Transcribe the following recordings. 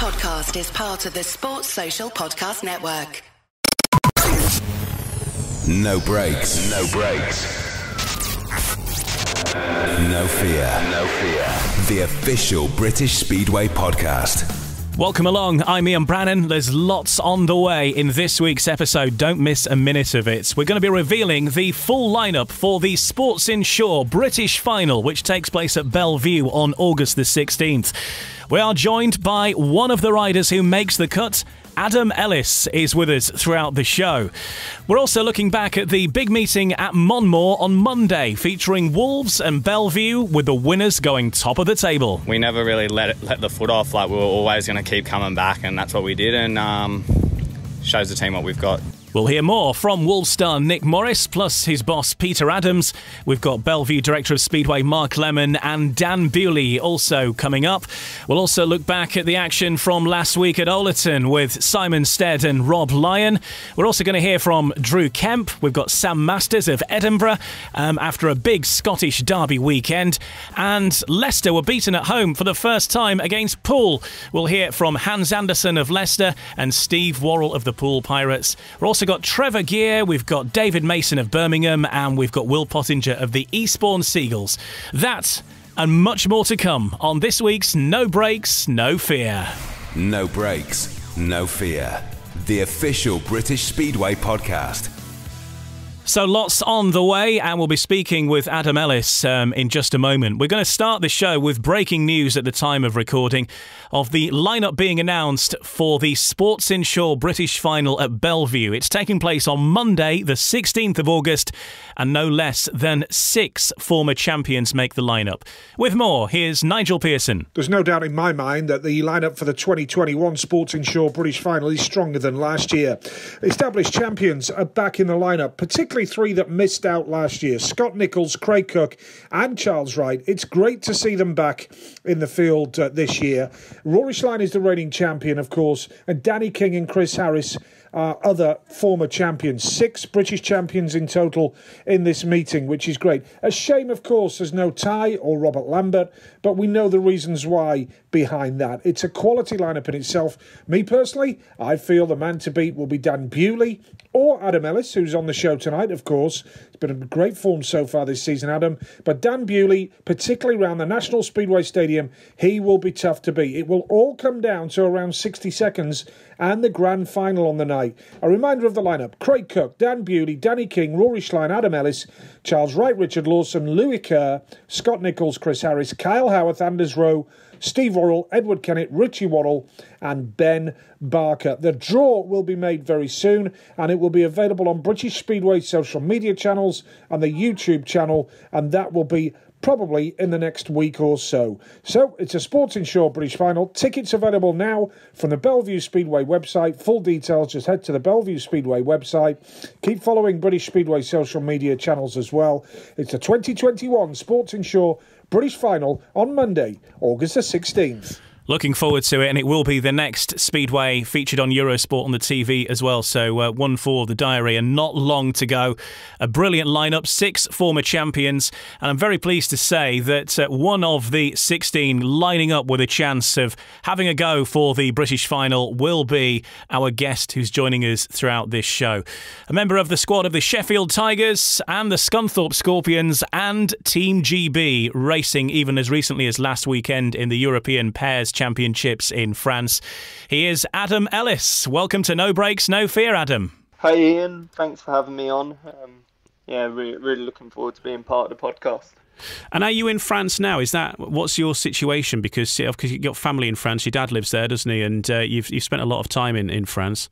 podcast is part of the Sports Social Podcast Network. No breaks. No breaks. No fear. No fear. The official British Speedway podcast. Welcome along, I'm Ian Brannan. There's lots on the way in this week's episode. Don't miss a minute of it. We're going to be revealing the full lineup for the Sports Inshore British Final, which takes place at Belle on August the 16th. We are joined by one of the riders who makes the cut. Adam Ellis is with us throughout the show. We're also looking back at the big meeting at Monmore on Monday, featuring Wolves and Belle, with the winners going top of the table. We never really let the foot off. Like, we were always going to keep coming back, and that's what we did, and shows the team what we've got. We'll hear more from Wolves star Nick Morris, plus his boss Peter Adams. We've got Belle Director of Speedway Mark Lemon and Dan Bewley also coming up. We'll also look back at the action from last week at Overton with Simon Stead and Rob Lyon. We're also going to hear from Drew Kemp. We've got Sam Masters of Edinburgh after a big Scottish derby weekend. And Leicester were beaten at home for the first time against Poole. We'll hear from Hans Andersen of Leicester and Steve Worrall of the Poole Pirates. We're also got Trevor, Geer, we've got David Mason of Birmingham, and we've got Will Pottinger of the Eastbourne Seagulls. That and much more to come on this week's No Breaks, No Fear. No breaks, no fear. The official British Speedway podcast. So lots on the way, and we'll be speaking with Adam Ellis in just a moment. We're going to start the show with breaking news at the time of recording of the lineup being announced for the Sports Inshore British Final at Belle. It's taking place on Monday, the 16th of August, and no less than 6 former champions make the lineup. With more, here's Nigel Pearson. There's no doubt in my mind that the lineup for the 2021 Sports Inshore British Final is stronger than last year. Established champions are back in the lineup, particularly 3 that missed out last year: Scott Nicholls, Craig Cook and Charles Wright. It's great to see them back in the field this year. Rory Schlein is the reigning champion, of course, and Danny King and Chris Harris are other former champions. 6 British champions in total in this meeting, which is great. A shame, of course, there's no Ty or Robert Lambert, but we know the reasons why behind that. It's a quality lineup in itself. Me personally, I feel the man to beat will be Dan Bewley or Adam Ellis, who's on the show tonight, of course. It's been a great form so far this season, Adam. But Dan Bewley, particularly around the National Speedway Stadium, he will be tough to beat. It will all come down to around 60 seconds and the grand final on the night. A reminder of the lineup: Craig Cook, Dan Bewley, Danny King, Rory Schlein, Adam Ellis, Charles Wright, Richard Lawson, Louis Kerr, Scott Nicholls, Chris Harris, Kyle Howarth, Anders Rowe, Steve Worrall, Edward Kennett, Richie Worrall and Ben Barker. The draw will be made very soon, and it will be available on British Speedway social media channels and the YouTube channel, and that will be probably in the next week or so. So it's a Sports Inshore British Final. Tickets available now from the Belle Speedway website. Full details, just head to the Belle Speedway website. Keep following British Speedway social media channels as well. It's the 2021 Sports Inshore British Final on Monday, August the 16th. Looking forward to it, and it will be the next Speedway featured on Eurosport on the TV as well. So one for the diary and not long to go. A brilliant lineup, 6 former champions, and I'm very pleased to say that one of the 16 lining up with a chance of having a go for the British final will be our guest who's joining us throughout this show. A member of the squad of the Sheffield Tigers and the Scunthorpe Scorpions and Team GB, racing even as recently as last weekend in the European Pairs Championships in France. He is Adam Ellis. Welcome to No Breaks, No Fear, Adam. Hi Ian, thanks for having me on. Really looking forward to being part of the podcast. And are you in France now? What's your situation? Because you've got family in France. Your dad lives there, doesn't he? And you've spent a lot of time in France.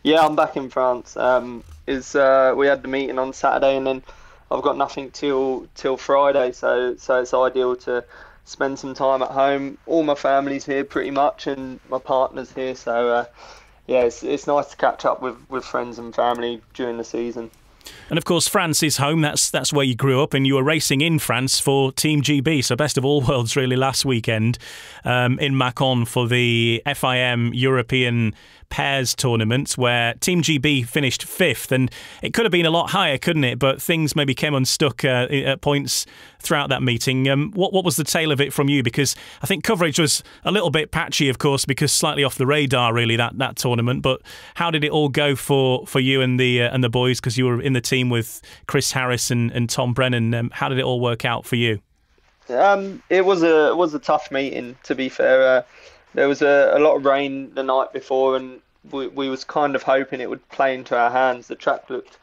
Yeah, I'm back in France. We had the meeting on Saturday, and then I've got nothing till Friday. So it's ideal to spend some time at home. All my family's here pretty much, and my partner's here. So it's nice to catch up with friends and family during the season. And of course, France is home. That's where you grew up, and you were racing in France for Team GB. So best of all worlds, really, last weekend in Macon for the FIM European pairs tournament where Team GB finished 5th, and it could have been a lot higher, couldn't it? But things maybe came unstuck at points throughout that meeting. What was the tale of it from you? Because I think coverage was a little bit patchy, of course, because slightly off the radar, really, that tournament. But how did it all go for you and the boys? Because you were in the team with Chris Harris and Tom Brennan. How did it all work out for you? It was a tough meeting, to be fair. There was a lot of rain the night before, and we was kind of hoping it would play into our hands. The track looked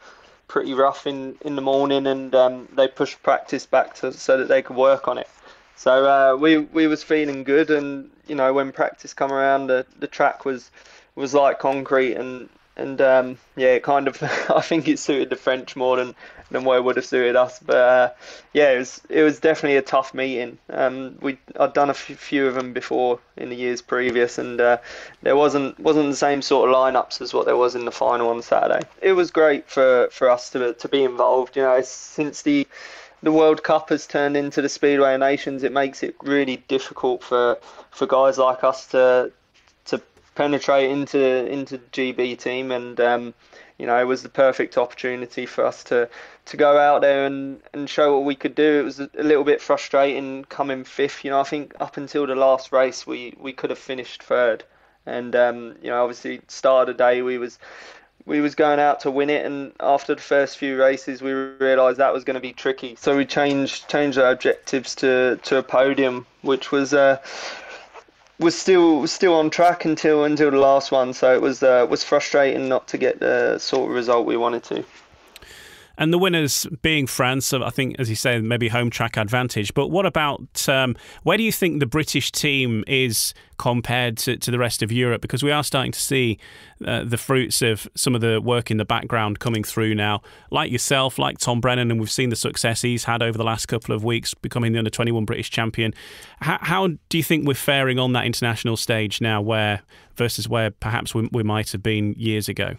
pretty rough in the morning, and they pushed practice back so that they could work on it. So we was feeling good, and when practice come around, the track was like concrete, and it kind of I think it suited the French more than what it would have suited us. But it was definitely a tough meeting. I'd done a few of them before in the years previous, and there wasn't the same sort of lineups as what there was in the final on Saturday. It was great for us to be involved. Since the World Cup has turned into the Speedway of Nations, it makes it really difficult for guys like us to penetrate into the GB team, and it was the perfect opportunity for us to go out there and show what we could do. It was a little bit frustrating coming 5th. I think up until the last race we could have finished 3rd, and obviously start of the day we was going out to win it, and after the first few races we realised that was going to be tricky, so we changed our objectives to a podium, which was still on track until the last one. So it was frustrating not to get the sort of result we wanted to. And the winners being France, I think, as you say, maybe home track advantage. But what about, where do you think the British team is compared to the rest of Europe? Because we are starting to see the fruits of some of the work in the background coming through now, like yourself, like Tom Brennan, and we've seen the success he's had over the last couple of weeks, becoming the under-21 British champion. How do you think we're faring on that international stage now, versus where perhaps we might have been years ago?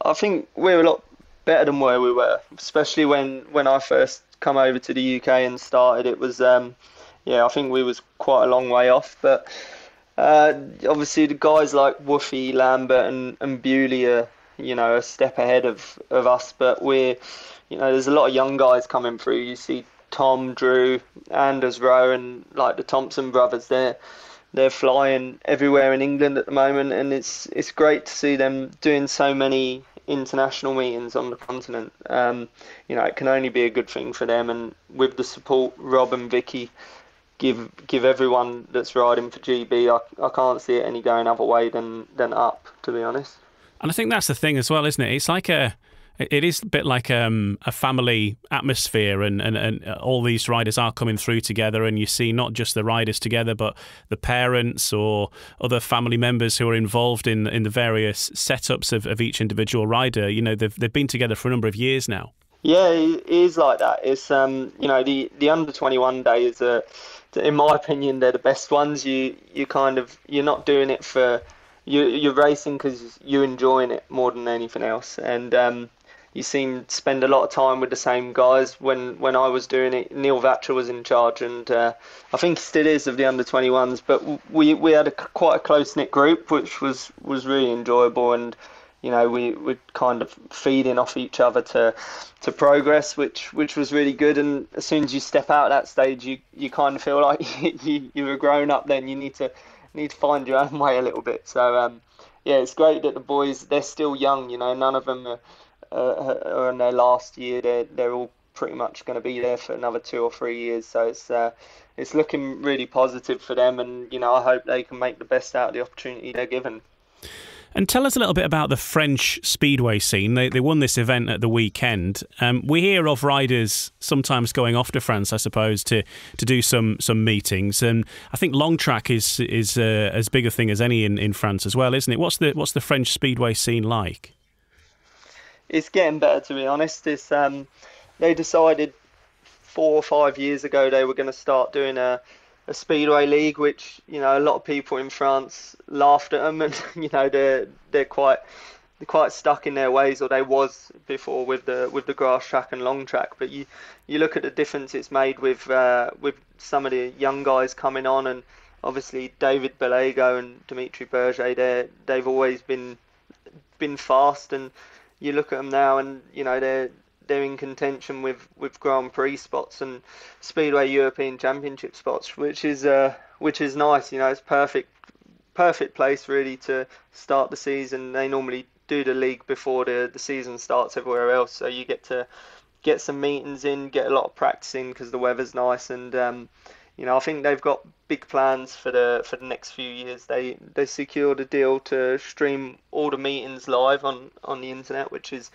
I think we're a lot better than where we were, especially when I first come over to the UK and started. It was I think we was quite a long way off, but obviously the guys like Woofy, Lambert and Bewley are a step ahead of us, but we're there's a lot of young guys coming through. You see Tom, Drew, Anders Rowe, and like the Thompson brothers, they're flying everywhere in England at the moment, and it's great to see them doing so many international meetings on the continent. It can only be a good thing for them, and with the support Rob and Vicky give everyone that's riding for GB, I can't see it any going other way than up, to be honest. And I think that's the thing as well, isn't it? It's like it is a bit like a family atmosphere, and all these riders are coming through together, and you see not just the riders together, but the parents or other family members who are involved in the various setups of each individual rider. They've been together for a number of years now. Yeah, it is like that. It's the under-21 days are, in my opinion, they're the best ones. You're not doing it for you're racing because you're enjoying it more than anything else, and you seem to spend a lot of time with the same guys. When I was doing it, Neil Vatcher was in charge, and I think he still is, of the under-21s. But we had quite a close-knit group, which was really enjoyable, and we're kind of feeding off each other to progress, which was really good. And as soon as you step out at that stage, you kind of feel like you're a grown up. Then you need to find your own way a little bit. So it's great that the boys, they're still young. None of them are in their last year. They're all pretty much going to be there for another 2 or 3 years. So it's looking really positive for them, and I hope they can make the best out of the opportunity they're given. And tell us a little bit about the French Speedway scene. They won this event at the weekend. We hear of riders sometimes going off to France, I suppose, to do some meetings. And I think long track is as big a thing as any in France as well, isn't it? What's the French Speedway scene like? It's getting better, to be honest. It's they decided 4 or 5 years ago they were going to start doing a Speedway league, which a lot of people in France laughed at them, and they're quite stuck in their ways, or they was before with the grass track and long track. But you look at the difference it's made with some of the young guys coming on, and obviously David Bellego and Dimitri Berger, they've always been fast, and you look at them now, and they're in contention with Grand Prix spots and Speedway European Championship spots, which is nice. It's perfect place really to start the season. They normally do the league before the season starts everywhere else, so you get to get some meetings in, get a lot of practice in because the weather's nice, and I think they've got big plans for the next few years. They secured a deal to stream all the meetings live on the internet, which is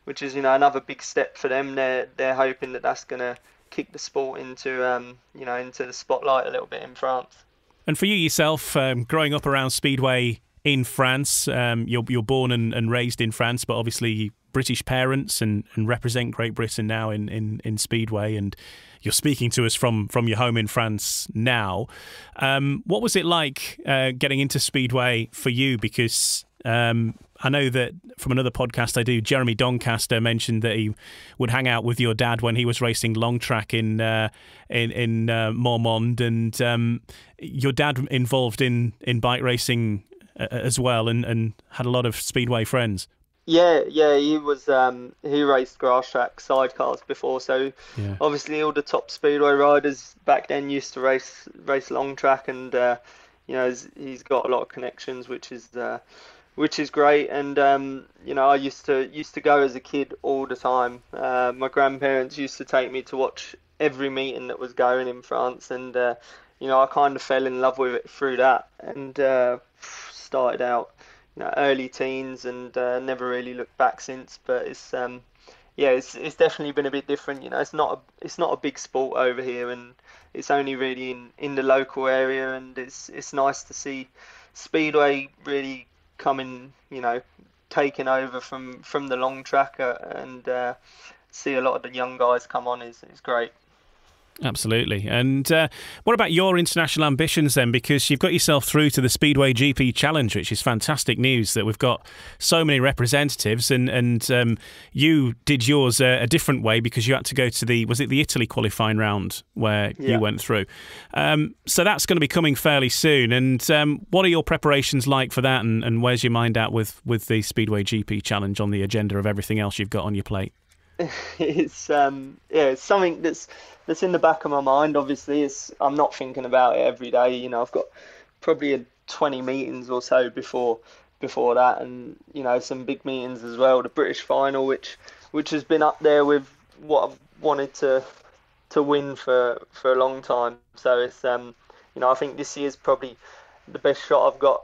another big step for them. They're hoping that that's going to kick the sport into into the spotlight a little bit in France. And for you yourself, growing up around Speedway in France, you're born and raised in France, but obviously British parents and represent Great Britain now in Speedway, and you're speaking to us from your home in France now. What was it like getting into Speedway for you? Because I know that from another podcast I do, Jeremy Doncaster mentioned that he would hang out with your dad when he was racing long track in Mormond, and your dad involved in bike racing as well, and had a lot of Speedway friends. Yeah, he was. He raced grass track sidecars before, so obviously all the top Speedway riders back then used to race long track, and he's got a lot of connections, which is great. And I used to go as a kid all the time. My grandparents used to take me to watch every meeting that was going in France, and I kind of fell in love with it through that, and started out early teens, and never really looked back since. But it's definitely been a bit different. It's not a big sport over here, and it's only really in the local area, and it's nice to see Speedway really coming, taking over from the long track, and see a lot of the young guys come on is great. Absolutely. And what about your international ambitions then? Because you've got yourself through to the Speedway GP Challenge, which is fantastic news that we've got so many representatives. And you did yours a different way because you had to go to the Italy qualifying round where you went through. So that's going to be coming fairly soon. And what are your preparations like for that? And where's your mind at with the Speedway GP Challenge on the agenda of everything else you've got on your plate? It's something that's in the back of my mind. Obviously, I'm not thinking about it every day. I've got probably 20 meetings or so before that, and some big meetings as well. The British final, which has been up there with what I've wanted to win for a long time. So it's I think this year's probably the best shot I've got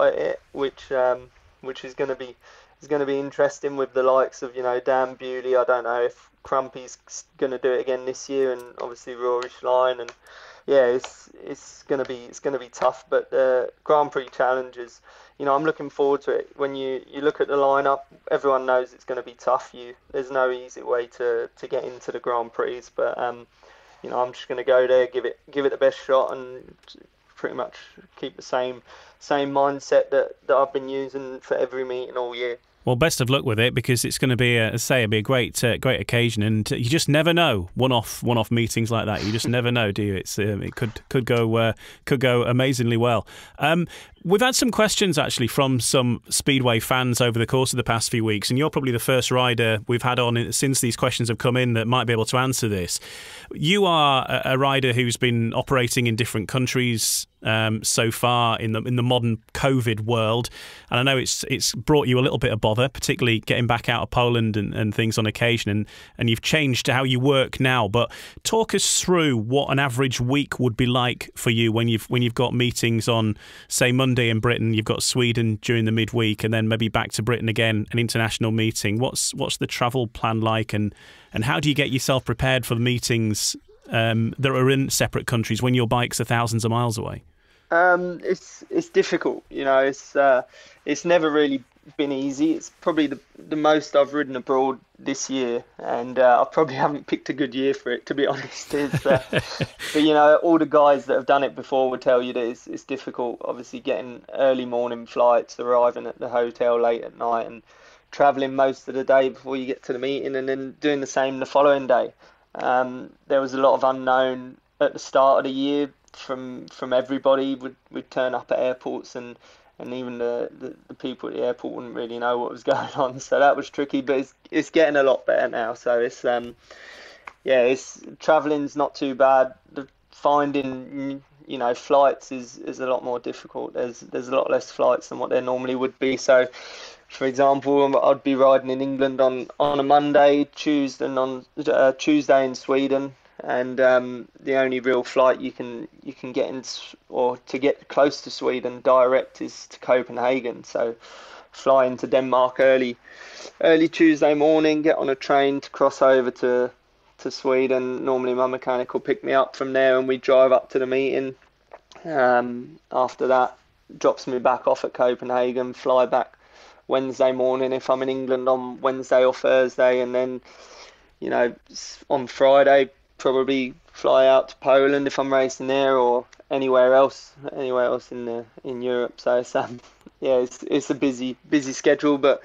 at it, which is going to be. It's going to be interesting with the likes of Dan Bewley. I don't know if Crumpy's going to do it again this year, and obviously Rory Lyon, and it's going to be tough. But Grand Prix challenges, I'm looking forward to it. When you look at the lineup, everyone knows it's going to be tough. There's no easy way to get into the Grand Prix, but I'm just going to go there, give it the best shot, and pretty much keep the same mindset that I've been using for every meeting all year. Well, best of luck with it, because it's going to be a great occasion, and you just never know. One-off meetings like that, you just never know, do you? It could go amazingly well. We've had some questions actually from some Speedway fans over the course of the past few weeks, and you're probably the first rider we've had on since these questions have come in that might be able to answer this. You are a rider who's been operating in different countries so far in the modern COVID world, and I know it's brought you a little bit of bother, particularly getting back out of Poland and things on occasion, and you've changed how you work now. But talk us through what an average week would be like for you when you've got meetings on, say, Monday in Britain, you've got Sweden during the midweek, and then maybe back to Britain again, an international meeting. What's the travel plan like, and how do you get yourself prepared for the meetings that are in separate countries when your bikes are thousands of miles away? It's difficult, it's never really been easy. It's probably the most I've ridden abroad this year, and I probably haven't picked a good year for it, to be honest. But all the guys that have done it before would tell you that it's difficult, obviously getting early morning flights, arriving at the hotel late at night, and travelling most of the day before you get to the meeting, and then doing the same the following day. There was a lot of unknown at the start of the year, from everybody would turn up at airports, and even the people at the airport wouldn't really know what was going on. So that was tricky, but it's getting a lot better now. So it's travelling's not too bad. Finding flights is a lot more difficult. There's a lot less flights than what there normally would be. So, for example, I'd be riding in England on a Monday, Tuesday in Sweden, and the only real flight you can get in, or to get close to Sweden direct, is to Copenhagen. So, flying to Denmark early Tuesday morning, get on a train to cross over to Sweden. Normally my mechanic will pick me up from there and we drive up to the meeting. After that, drops me back off at Copenhagen, fly back Wednesday morning if I'm in England on Wednesday or Thursday, and then on Friday probably fly out to Poland if I'm racing there, or anywhere else in Europe. So it's a busy schedule, but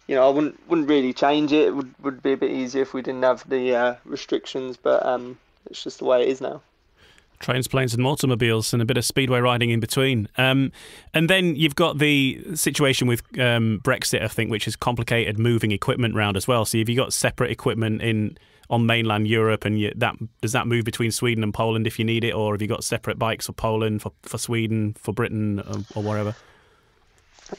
I wouldn't really change it. It would be a bit easier if we didn't have the restrictions, but it's just the way it is now. Trains, planes and automobiles, and a bit of speedway riding in between. And then you've got the situation with Brexit, I think, which has complicated moving equipment around as well. So have you got separate equipment on mainland Europe, and does that move between Sweden and Poland if you need it, or have you got separate bikes for Poland, for Sweden, for Britain, or wherever?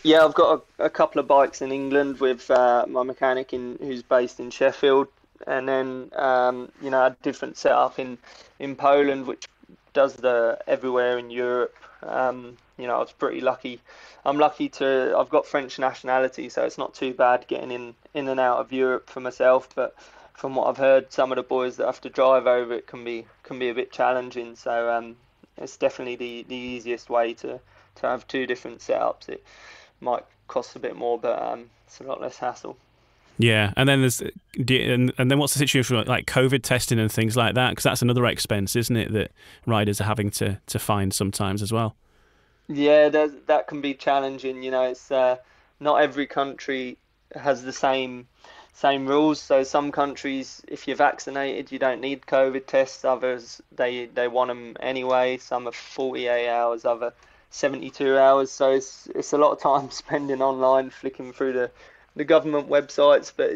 Yeah, I've got a couple of bikes in England with my mechanic who's based in Sheffield, and then a different setup in Poland, which does the everywhere in Europe. I was pretty lucky. I've got French nationality, so it's not too bad getting in and out of Europe for myself. But from what I've heard, some of the boys that have to drive over it can be a bit challenging. So it's definitely the easiest way to have two different setups. It might cost a bit more, but it's a lot less hassle. Yeah, and then and then what's the situation with like COVID testing and things like that? Because that's another expense, isn't it, that riders are having to find sometimes as well? Yeah, that can be challenging. It's not every country has the same rules. So some countries, if you're vaccinated, you don't need COVID tests. Others, they want them anyway. Some are 48 hours, other 72 hours. So it's a lot of time spending online flicking through the government websites, but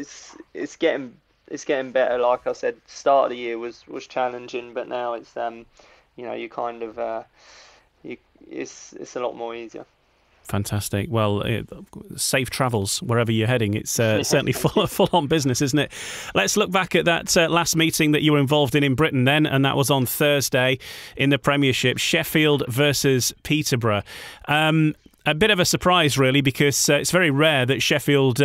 it's getting better. Like I said, start of the year was challenging, but now it's you kind of it's a lot more easier. Fantastic. Well, safe travels wherever you're heading. It's certainly full on business, isn't it? Let's look back at that last meeting that you were involved in Britain then, and that was on Thursday in the Premiership, Sheffield versus Peterborough. A bit of a surprise, really, because it's very rare that Sheffield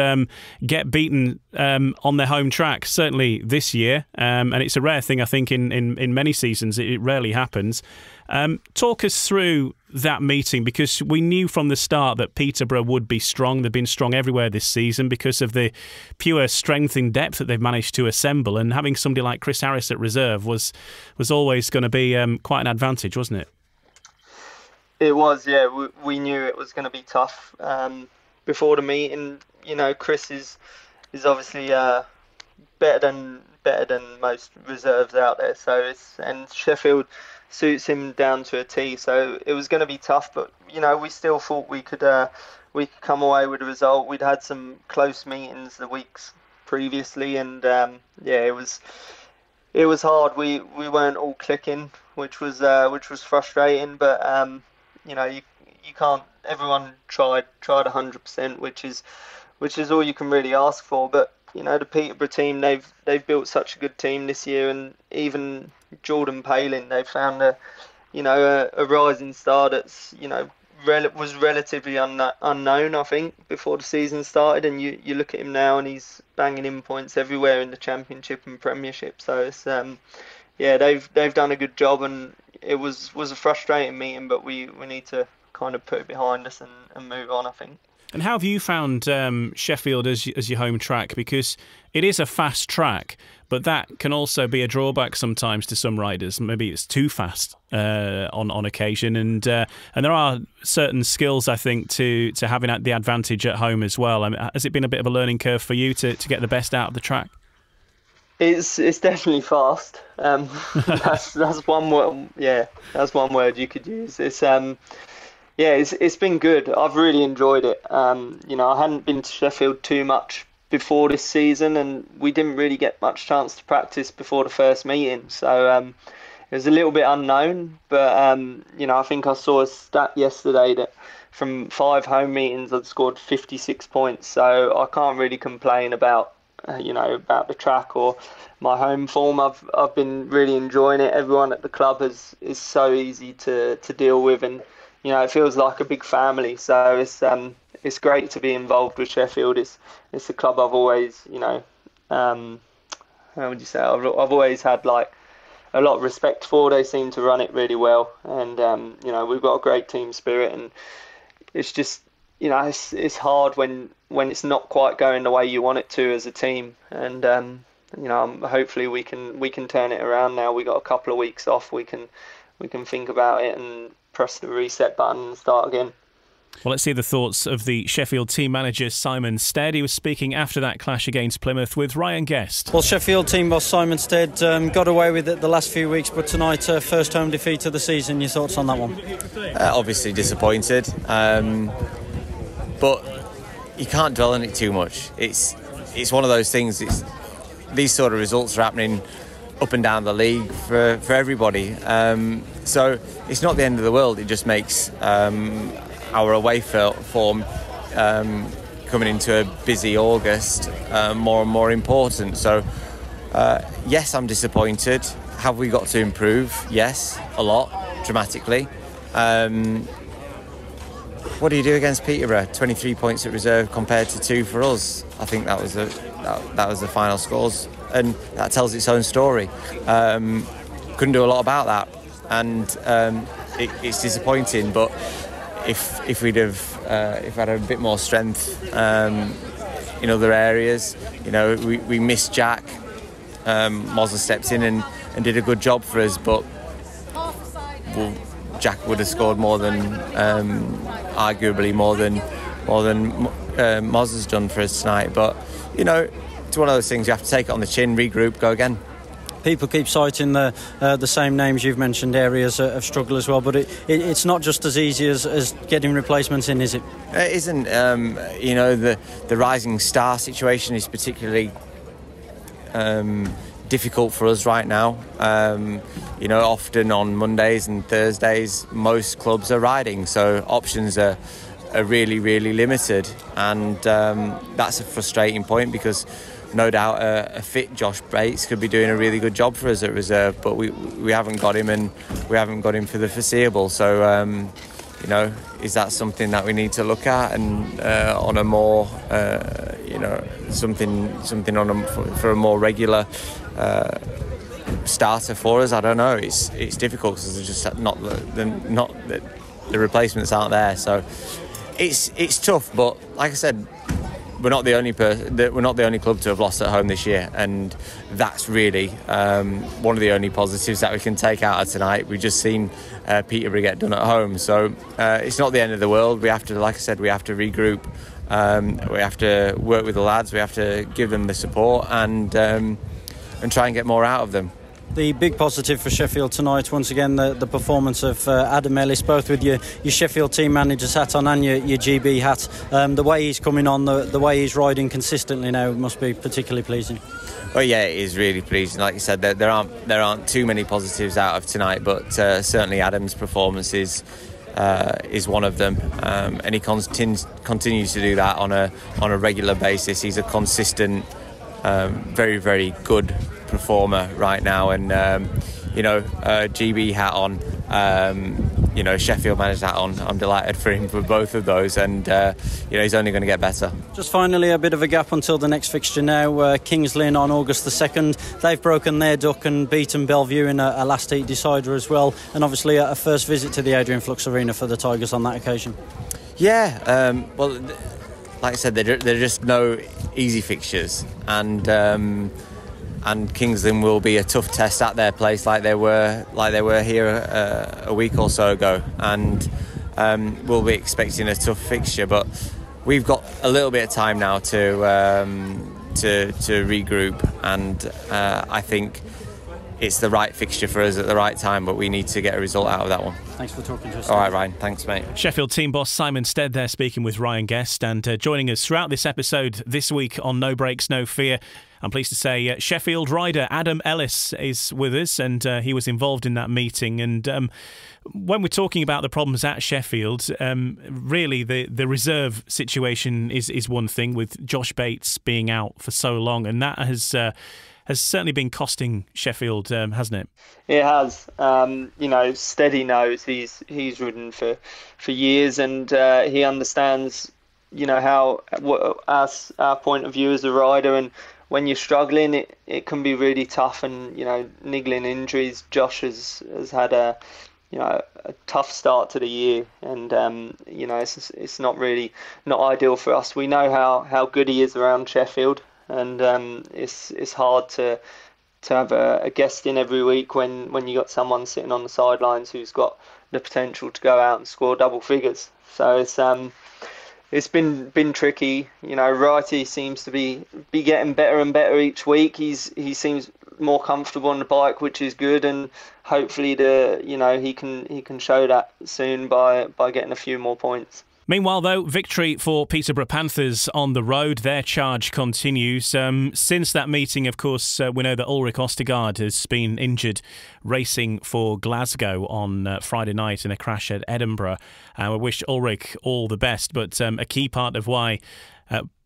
get beaten on their home track, certainly this year. And it's a rare thing, I think, in many seasons. It rarely happens. Talk us through that meeting, because we knew from the start that Peterborough would be strong. They've been strong everywhere this season because of the pure strength and depth that they've managed to assemble. And having somebody like Chris Harris at reserve was always going to be quite an advantage, wasn't it? It was, yeah. We knew it was going to be tough before the meeting. Chris is obviously better than most reserves out there. So and Sheffield suits him down to a T. So it was going to be tough, but we still thought we could come away with a result. We'd had some close meetings the weeks previously, and it was hard. We weren't all clicking, which was frustrating, but. You can't. Everyone tried 100%, which is all you can really ask for. But the Peterborough team, they've built such a good team this year, and even Jordan Palin, they found a rising star that's was relatively unknown, I think, before the season started. And you look at him now, and he's banging in points everywhere in the Championship and Premiership. So it's they've done a good job, and it was a frustrating meeting, but we need to kind of put it behind us and move on, I think. And how have you found Sheffield as your home track? Because it is a fast track, but that can also be a drawback sometimes to some riders. Maybe it's too fast on occasion, and there are certain skills, I think, to having the advantage at home as well. I mean, has it been a bit of a learning curve for you to get the best out of the track? It's definitely fast. That's one word. Yeah, that's one word you could use. It's been good. I've really enjoyed it. I hadn't been to Sheffield too much before this season, and we didn't really get much chance to practice before the first meeting. So it was a little bit unknown. But I think I saw a stat yesterday that from 5 home meetings I'd scored 56 points. So I can't really complain about about the track or my home form. I've been really enjoying it. Everyone at the club is so easy to deal with, and it feels like a big family. So it's great to be involved with Sheffield. It's a club I've always how would you say, I've always had like a lot of respect for. They seem to run it really well, and we've got a great team spirit, and it's just it's hard when it's not quite going the way you want it to as a team, and hopefully we can turn it around now. We got a couple of weeks off. We can think about it and press the reset button and start again. Well, let's see the thoughts of the Sheffield team manager Simon Stead. He was speaking after that clash against Plymouth with Ryan Guest. Well, Sheffield team boss Simon Stead got away with it the last few weeks, but tonight, first home defeat of the season. Your thoughts on that one? Obviously disappointed, but you can't dwell on it too much. It's one of those things. These sort of results are happening up and down the league for everybody. So it's not the end of the world. It just makes our away form coming into a busy August more and more important. So yes, I'm disappointed. Have we got to improve? Yes, a lot, dramatically. What do you do against Peterborough? 23 points at reserve compared to 2 for us. I think that was the final scores, and that tells its own story. Couldn't do a lot about that, and it's disappointing. But if we'd have if had a bit more strength in other areas, we missed Jack. Mozza stepped in and did a good job for us, but Jack would have scored more than arguably more than Mozza's done for us tonight. But it's one of those things. You have to take it on the chin, regroup, go again. People keep citing the same names you've mentioned, areas of struggle as well, but it's not just as easy as getting replacements in, is it? It isn't. The rising star situation is particularly difficult for us right now. Often on Mondays and Thursdays most clubs are riding, so options are really, really limited, and that's a frustrating point, because no doubt a fit Josh Bates could be doing a really good job for us at reserve, but we haven't got him, and we haven't got him for the foreseeable. So is that something that we need to look at, and on a more something on for a more regular starter for us? I don't know. It's difficult because there's just not the replacements aren't there. So it's tough. But like I said, we're not the only club to have lost at home this year, and that's really one of the only positives that we can take out of tonight. We've just seen Peterborough get done at home, so it's not the end of the world. We have to, like I said, we have to regroup. We have to work with the lads. We have to give them the support and try and get more out of them. The big positive for Sheffield tonight, once again, the performance of Adam Ellis, both with your Sheffield team manager's hat on and your GB hat. The way he's coming on, the way he's riding consistently now must be particularly pleasing. Well, yeah, it is really pleasing. Like you said, there aren't too many positives out of tonight, but certainly Adam's performance is one of them, and he continues to do that on a regular basis. He's a consistent, very, very good performer right now, and GB hat on, Sheffield manager's hat on. I'm delighted for him for both of those, and he's only going to get better. Just finally, a bit of a gap until the next fixture now. Kings Lynn on August the 2nd. They've broken their duck and beaten Bellevue in a last heat decider as well, and obviously a first visit to the Adrian Flux Arena for the Tigers on that occasion. Yeah, well, like I said, there are just no easy fixtures, and Kings Lynn will be a tough test at their place, like they were here a week or so ago, and we'll be expecting a tough fixture. But we've got a little bit of time now to to regroup, and I think it's the right fixture for us at the right time, but we need to get a result out of that one. Thanks for talking to us. All right, Ryan. Thanks, mate. Sheffield team boss Simon Stead there speaking with Ryan Guest, and joining us throughout this episode this week on No Breaks, No Fear. I'm pleased to say Sheffield rider Adam Ellis is with us, and he was involved in that meeting. And when we're talking about the problems at Sheffield, really the reserve situation is one thing, with Josh Bates being out for so long, and that has certainly been costing Sheffield, hasn't it? It has. Steady knows he's ridden for years, and he understands, how our point of view as a rider, and when you're struggling, it can be really tough, and niggling injuries. Josh has had a tough start to the year, and it's not ideal for us. We know how good he is around Sheffield, and it's hard to have a guest in every week when you got someone sitting on the sidelines who's got the potential to go out and score double figures. So it's been tricky. Wrighty seems to be getting better and better each week. He seems more comfortable on the bike, which is good, and hopefully he can show that soon by getting a few more points. Meanwhile, though, victory for Peterborough Panthers on the road. Their charge continues. Since that meeting, of course, we know that Ulrich Ostergaard has been injured racing for Glasgow on Friday night in a crash at Edinburgh. We wish Ulrich all the best, but a key part of why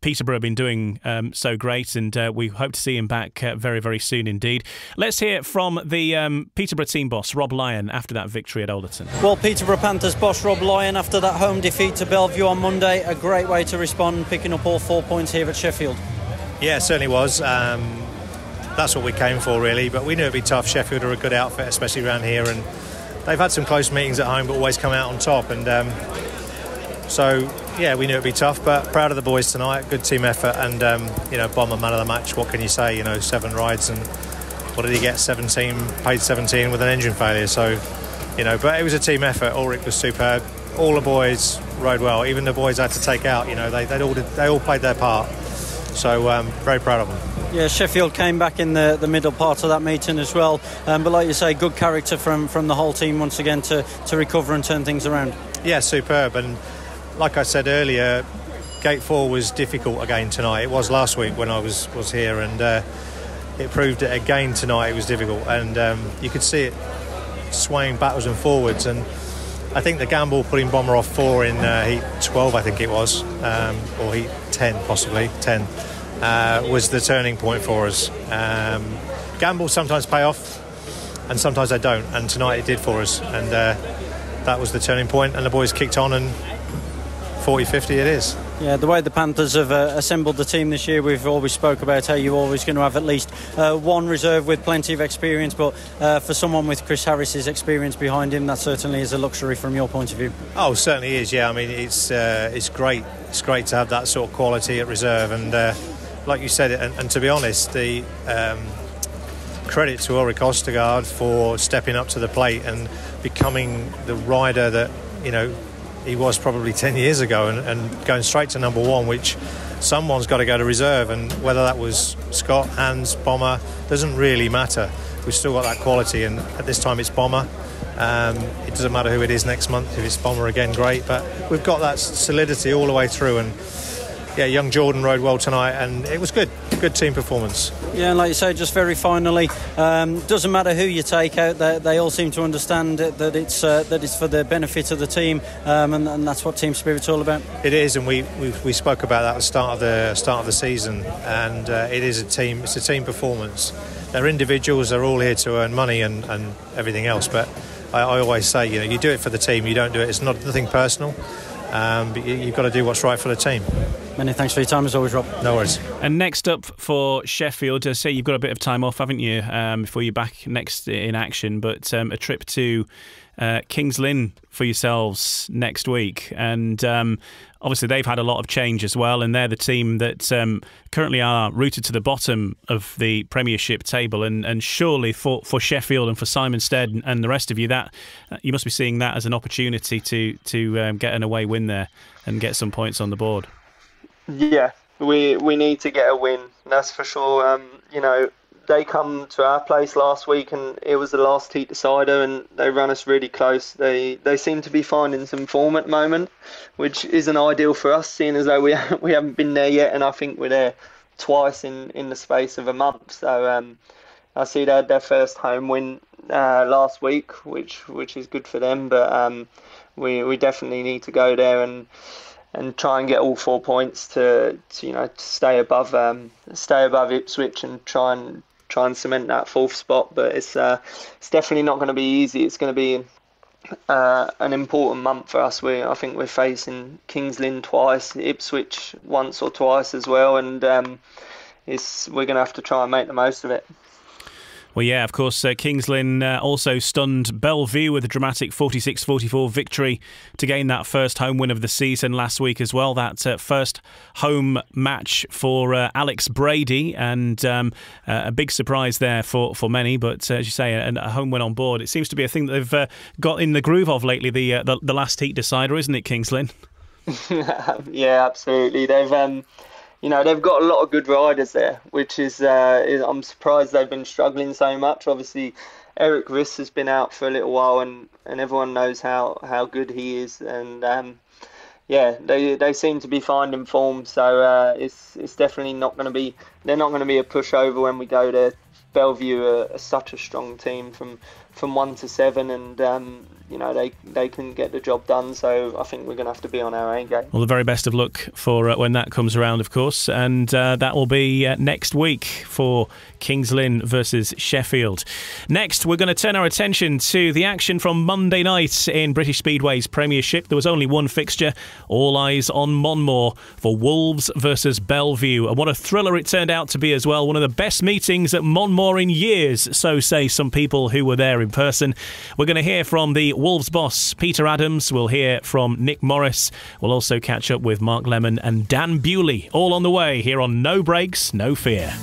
Peterborough have been doing so great, and we hope to see him back very, very soon indeed. Let's hear from the Peterborough team boss, Rob Lyon, after that victory at Alderton. Well, Peterborough Panthers boss Rob Lyon, after that home defeat to Bellevue on Monday, a great way to respond, picking up all 4 points here at Sheffield. Yeah, it certainly was. That's what we came for, really, but we knew it'd be tough. Sheffield are a good outfit, especially around here, and they've had some close meetings at home, but always come out on top, and so yeah, we knew it'd be tough, but proud of the boys tonight. Good team effort, and Bomber man of the match. What can you say? 7 rides, and what did he get? 17, paid 17 with an engine failure. So, but it was a team effort. Ulrich was superb. All the boys rode well. Even the boys had to take out. They all played their part. So very proud of them. Yeah, Sheffield came back in the middle part of that meeting as well. But like you say, good character from the whole team once again to recover and turn things around. Yeah, superb. And like I said earlier, Gate 4 was difficult again tonight. It was last week when I was here, and it proved it again tonight. It was difficult, and you could see it swaying backwards and forwards. And I think the gamble putting Bomber off 4 in heat 12, I think it was, or heat 10 possibly, 10, was the turning point for us. Gambles sometimes pay off, and sometimes they don't, and tonight it did for us, and that was the turning point, and the boys kicked on, and 40-50 it is. Yeah, the way the Panthers have assembled the team this year, we've always spoke about how you're always going to have at least one reserve with plenty of experience, but for someone with Chris Harris's experience behind him, that certainly is a luxury from your point of view. Oh, certainly is, yeah. I mean, it's great. It's great to have that sort of quality at reserve, and like you said, and to be honest, the credit to Ulrich Ostergaard for stepping up to the plate and becoming the rider that, he was probably 10 years ago, and going straight to number 1, which someone's got to go to reserve, and whether that was Scott, Hans, Bomber, doesn't really matter. We've still got that quality, and at this time it's Bomber. It doesn't matter who it is next month. If it's Bomber again, great, but we've got that solidity all the way through, and yeah, young Jordan rode well tonight, and it was good team performance. Yeah, and like you say, just very finally, doesn't matter who you take out, they all seem to understand that it's for the benefit of the team, and that's what team spirit's all about. It is, and we spoke about that at the start of the season, and it is a team. It's a team performance. They're individuals. They're all here to earn money and everything else. But I always say, you do it for the team. You don't do it. It's nothing personal. But you've got to do what's right for the team. Many thanks for your time as always, Rob. No worries. And next up for Sheffield, say you've got a bit of time off, haven't you, before you're back next in action, but a trip to Kings Lynn for yourselves next week. And obviously they've had a lot of change as well, and they're the team that currently are rooted to the bottom of the Premiership table, and surely for Sheffield and for Simon Stead and the rest of you, that you must be seeing that as an opportunity to get an away win there and get some points on the board. Yeah, we need to get a win. That's for sure. They come to our place last week and it was the last heat decider, and they ran us really close. They seem to be finding some form at the moment, which isn't ideal for us, seeing as though we haven't been there yet, and I think we're there twice in the space of a month. So I see they had their first home win last week, which is good for them, but we definitely need to go there and try and get all 4 points to stay above Ipswich and try and cement that fourth spot. But it's definitely not going to be easy. It's going to be an important month for us. I think we're facing Kings Lynn twice, Ipswich once or twice as well, and we're going to have to try and make the most of it. Well, yeah, of course, Kings Lynn also stunned Bellevue with a dramatic 46-44 victory to gain that first home win of the season last week as well. That first home match for Alex Brady, and a big surprise there for many. But as you say, a home win on board. It seems to be a thing that they've got in the groove of lately, the last heat decider, isn't it, Kings Lynn? Yeah, absolutely. They've got a lot of good riders there, which is I'm surprised they've been struggling so much. Obviously, Eric Riss has been out for a little while, and everyone knows how good he is. And they seem to be finding form. So it's definitely not going to be. They're not going to be a pushover when we go there. Bellevue are such a strong team from 1 to 7, and they can get the job done. So I think we're going to have to be on our A game. Well, the very best of luck for when that comes around, of course, and that will be next week for Kings Lynn versus Sheffield. Next, we're going to turn our attention to the action from Monday night in British Speedway's Premiership. There was only one fixture, all eyes on Monmore for Wolves versus Bellevue, and what a thriller it turned out to be as well. One of the best meetings at Monmore in years, so say some people who were there in person. We're going to hear from the Wolves boss, Peter Adams. We'll hear from Nick Morris. We'll also catch up with Mark Lemon and Dan Bewley, all on the way here on No Breaks, No Fear.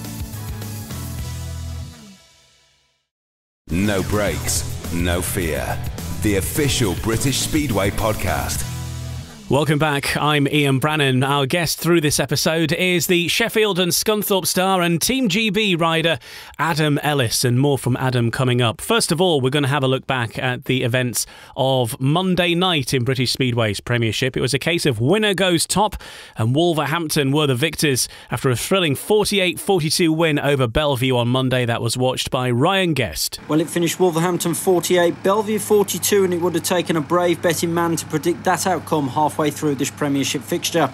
No Breaks, No Fear, the official British Speedway podcast. Welcome back. I'm Ian Brannan. Our guest through this episode is the Sheffield and Scunthorpe star and Team GB rider Adam Ellis, and more from Adam coming up. First of all, we're going to have a look back at the events of Monday night in British Speedway's Premiership. It was a case of winner goes top, and Wolverhampton were the victors after a thrilling 48-42 win over Bellevue on Monday. That was watched by Ryan Guest. Well, it finished Wolverhampton 48, Bellevue 42, and it would have taken a brave betting man to predict that outcome halfway through this Premiership fixture.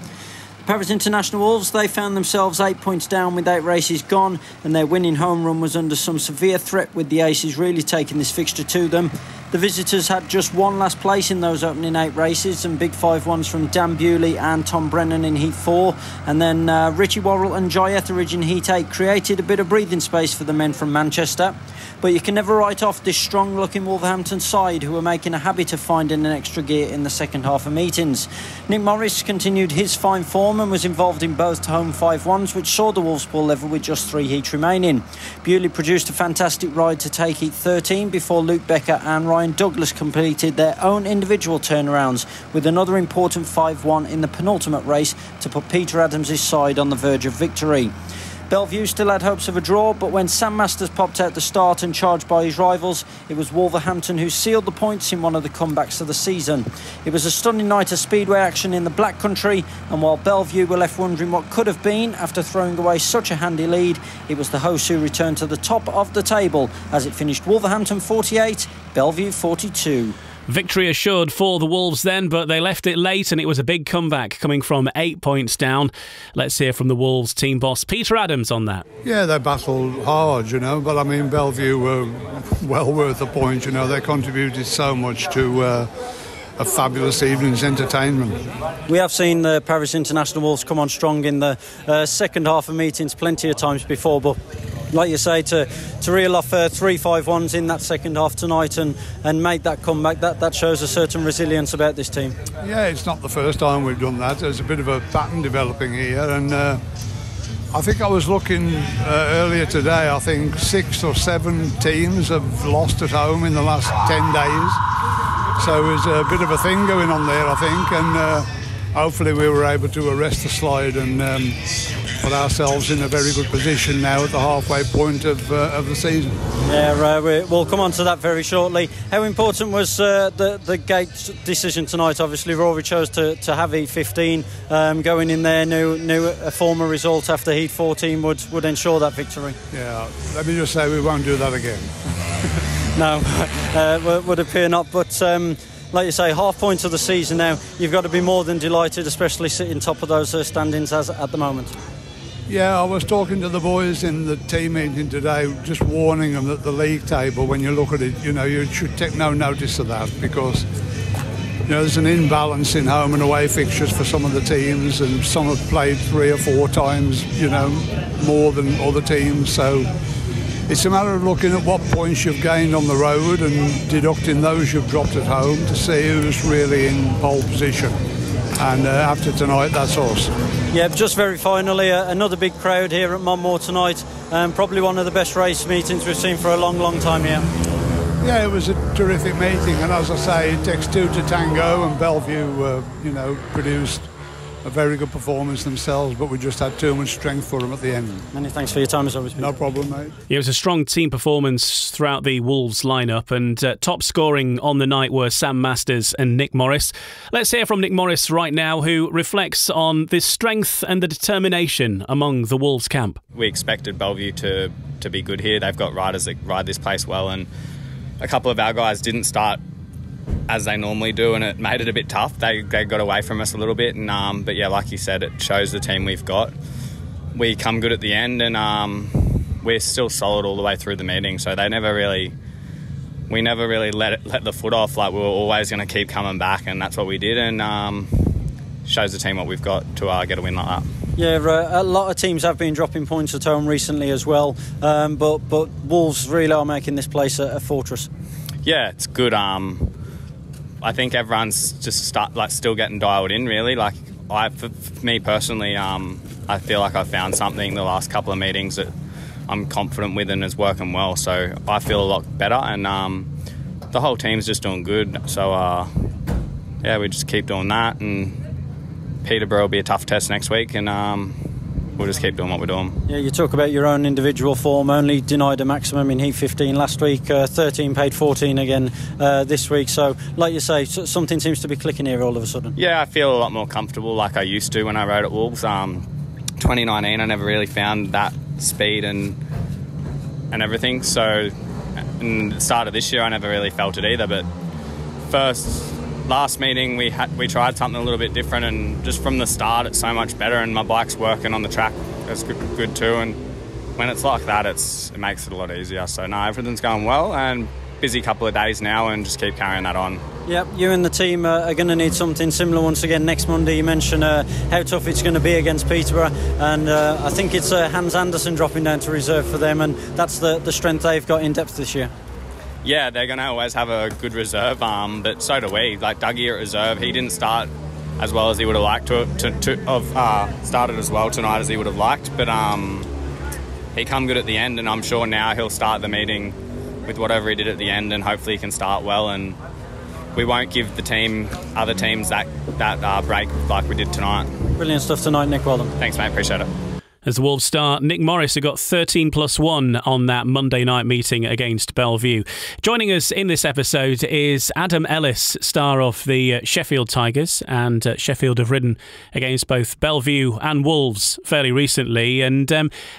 The Paris International Wolves, they found themselves 8 points down with 8 races gone, and their winning home run was under some severe threat, with the Aces really taking this fixture to them. The visitors had just one last place in those opening 8 races, and big 5-1s from Dan Bewley and Tom Brennan in Heat 4, and then Richie Worrall and Jai Etheridge in Heat 8 created a bit of breathing space for the men from Manchester. But you can never write off this strong-looking Wolverhampton side, who are making a habit of finding an extra gear in the second half of meetings. Nick Morris continued his fine form and was involved in both home 5-1s, which saw the Wolves pull level with just 3 heats remaining. Bewley produced a fantastic ride to take Heat 13 before Luke Becker and Ryan Douglas completed their own individual turnarounds with another important 5-1 in the penultimate race to put Peter Adams' side on the verge of victory. Bellevue still had hopes of a draw, but when Sam Masters popped out the start and charged by his rivals, it was Wolverhampton who sealed the points in one of the comebacks of the season. It was a stunning night of speedway action in the Black Country, and while Bellevue were left wondering what could have been after throwing away such a handy lead, it was the hosts who returned to the top of the table as it finished Wolverhampton 48, Bellevue 42. Victory assured for the Wolves then, but they left it late, and it was a big comeback coming from 8 points down. Let's hear from the Wolves team boss Peter Adams on that. Yeah, they battled hard, but I mean, Bellevue were well worth a point. They contributed so much to a fabulous evening's entertainment. We have seen the Paris International Wolves come on strong in the second half of meetings plenty of times before, but like you say, to reel off 3 5-1s in that second half tonight and make that comeback, that shows a certain resilience about this team. Yeah, it's not the first time we've done that. There's a bit of a pattern developing here, and I think I was looking earlier today, I think 6 or 7 teams have lost at home in the last 10 days. So there's a bit of a thing going on there, I think, and hopefully we were able to arrest the slide and put ourselves in a very good position now at the halfway point of the season. Yeah, we'll come on to that very shortly. How important was the gate decision tonight? Obviously, Rory chose to have heat 15 going in there. Knew a former result after heat 14 would ensure that victory. Yeah, let me just say we won't do that again. No, would appear not. But like you say, half point of the season now. You've got to be more than delighted, especially sitting top of those standings as at the moment. Yeah, I was talking to the boys in the team meeting today, just warning them that the league table, when you look at it, you should take no notice of that, because there's an imbalance in home and away fixtures for some of the teams, and some have played 3 or 4 times, more than other teams. So it's a matter of looking at what points you've gained on the road and deducting those you've dropped at home to see who's really in pole position. And after tonight, that's us. Yeah, just very finally, another big crowd here at Monmore tonight. Probably one of the best race meetings we've seen for a long, long time here. Yeah, it was a terrific meeting, and as I say, it takes 2 to tango, and Bellevue, produced a very good performance themselves, but we just had too much strength for them at the end. Many thanks for your time as always, Peter. No problem, mate. It was a strong team performance throughout the Wolves lineup, and top scoring on the night were Sam Masters and Nick Morris. Let's hear from Nick Morris right now, who reflects on the strength and the determination among the Wolves camp. We expected Bellevue to be good here. They've got riders that ride this place well, and a couple of our guys didn't start as they normally do, and it made it a bit tough. They got away from us a little bit, and but yeah, like you said, it shows the team we've got. We come good at the end, and we're still solid all the way through the meeting. So we never really let the foot off. Like, we were always going to keep coming back, and that's what we did. And shows the team what we've got to get a win like that. Yeah, a lot of teams have been dropping points at home recently as well, but Wolves really are making this place a fortress. Yeah, it's good. I think everyone's just still getting dialed in, really. Like, for me personally, I feel like I've found something the last couple of meetings that I'm confident with and is working well. So I feel a lot better, and the whole team's just doing good. So yeah, we just keep doing that, and Peterborough will be a tough test next week, and we'll just keep doing what we're doing. Yeah, you talk about your own individual form, only denied a maximum in Heat 15 last week, 13 paid 14 again this week. So, like you say, something seems to be clicking here all of a sudden. Yeah, I feel a lot more comfortable like I used to when I rode at Wolves. 2019, I never really found that speed and everything. So, in the start of this year, I never really felt it either. But last meeting we tried something a little bit different, and just from the start it's so much better, and my bike's working on the track. It's good too, and when it's like that it makes it a lot easier. So no, everything's going well, and busy couple of days now, and just keep carrying that on. Yep, you and the team are going to need something similar once again next Monday. You mentioned how tough it's going to be against Peterborough, and I think it's Hans Andersen dropping down to reserve for them, and that's the strength they've got in depth this year. Yeah, they're going to always have a good reserve, but so do we. Like, Dougie at reserve, he didn't start as well as he would have liked to have started as well tonight as he would have liked, but he come good at the end, and I'm sure now he'll start the meeting with whatever he did at the end, and hopefully he can start well, and we won't give other teams that break like we did tonight. Brilliant stuff tonight, Nick. Well done. Thanks, mate. Appreciate it. As the Wolves star, Nick Morris, who got 13+1 on that Monday night meeting against Bellevue. Joining us in this episode is Adam Ellis, star of the Sheffield Tigers, and Sheffield have ridden against both Bellevue and Wolves fairly recently. And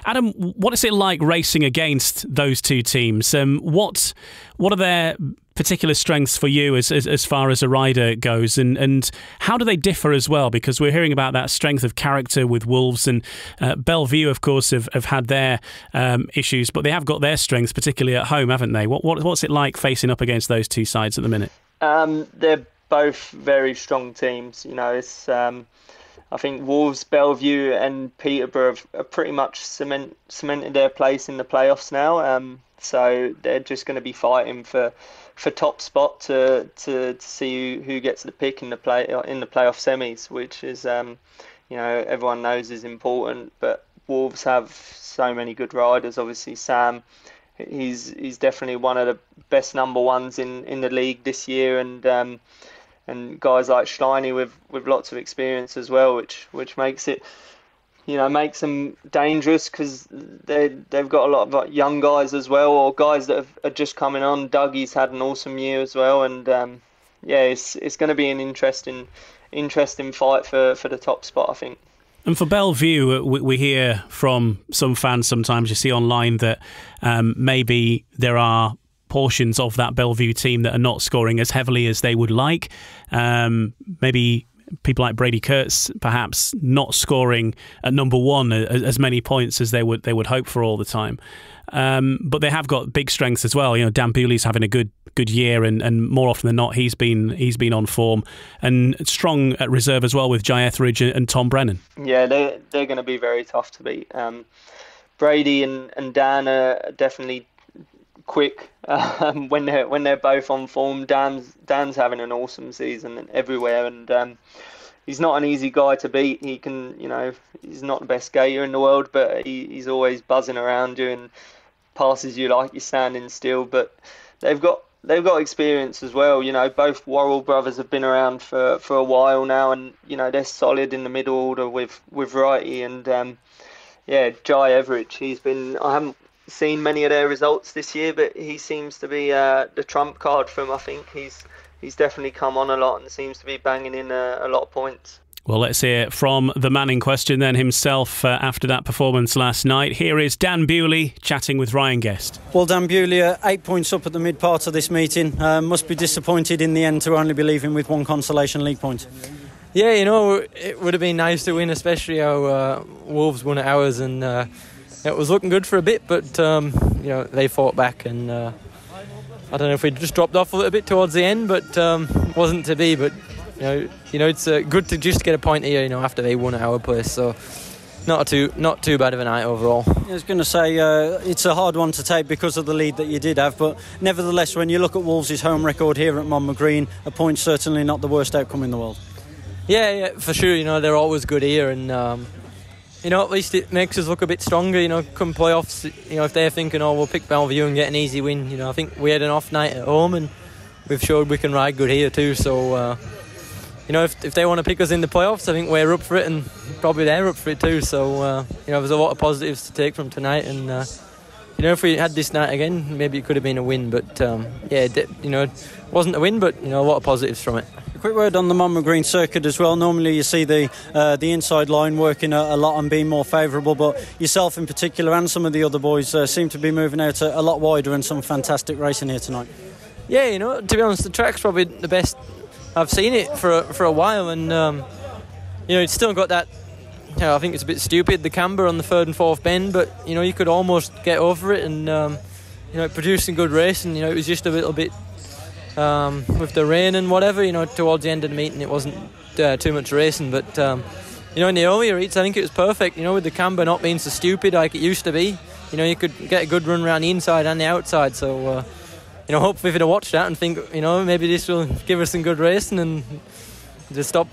Adam, what is it like racing against those two teams? What are their particular strengths for you as far as a rider goes, and how do they differ as well? Because we're hearing about that strength of character with Wolves, and Bellevue, of course, have had their issues, but they have got their strengths, particularly at home, haven't they? What's it like facing up against those two sides at the minute? They're both very strong teams. It's I think Wolves, Bellevue and Peterborough have pretty much cemented their place in the playoffs now. So they're just going to be fighting for top spot to see who gets the pick in the playoff semis, which is everyone knows is important. But Wolves have so many good riders. Obviously, Sam, he's definitely one of the best number ones in the league this year, and and guys like Schleiny with lots of experience as well, which makes it, makes them dangerous, because they've got a lot of young guys as well, or guys that are just coming on. Dougie's had an awesome year as well, and it's going to be an interesting fight for the top spot, I think. And for Bellevue, we hear from some fans sometimes, you see online, that maybe there are portions of that Bellevue team that are not scoring as heavily as they would like. Maybe people like Brady Kurtz perhaps not scoring at number one as many points as they would hope for all the time. But they have got big strengths as well. Dan Bewley's having a good year, and more often than not he's been on form, and strong at reserve as well with Jai Etheridge and Tom Brannan. Yeah, they're going to be very tough to beat. Brady and Dan are definitely quick when they're both on form. Dan's having an awesome season everywhere, and he's not an easy guy to beat. He can, he's not the best skater in the world, but he's always buzzing around doing passes you like you're standing still. But they've got experience as well. Both Worrall brothers have been around for a while now, and they're solid in the middle order with Wrighty and Jai Etheridge. I haven't seen many of their results this year, but he seems to be the trump card for them. I think he's definitely come on a lot and seems to be banging in a lot of points. Well, let's hear from the man in question then himself after that performance last night. Here is Dan Bewley chatting with Ryan Guest. Well, Dan Bewley, 8 points up at the mid part of this meeting. Must be disappointed in the end to only be leaving with one consolation league point. Yeah, it would have been nice to win, especially how Wolves won at ours, and it was looking good for a bit, but they fought back, and I don't know if we just dropped off a little bit towards the end, but wasn't to be. But it's good to just get a point here, after they won at our place. So not too bad of a night overall. I was going to say it's a hard one to take because of the lead that you did have, but nevertheless, when you look at Wolves' home record here at Monmouth Green, a point certainly not the worst outcome in the world. Yeah, for sure. They're always good here, and at least it makes us look a bit stronger. Come playoffs, if they're thinking, we'll pick Bellevue and get an easy win. I think we had an off night at home, and we've showed we can ride good here too. So, if they want to pick us in the playoffs, I think we're up for it, and probably they're up for it too. So, there's a lot of positives to take from tonight, and if we had this night again, maybe it could have been a win. But it wasn't a win, but a lot of positives from it. A quick word on the Monmouth Green circuit as well. Normally you see the inside line working a lot and being more favourable, but yourself in particular and some of the other boys seem to be moving out a lot wider, and some fantastic racing here tonight. Yeah, to be honest, the track's probably the best I've seen it for a while, and it's still got that. I think it's a bit stupid, the camber on the third and fourth bend, but you could almost get over it, and it produced a good race, and it was just a little bit. With the rain and whatever, towards the end of the meeting it wasn't too much racing, but in the earlier heats I think it was perfect, with the camber not being so stupid like it used to be. You could get a good run around the inside and the outside, so hopefully if they'd watch that and think, maybe this will give us some good racing and just stop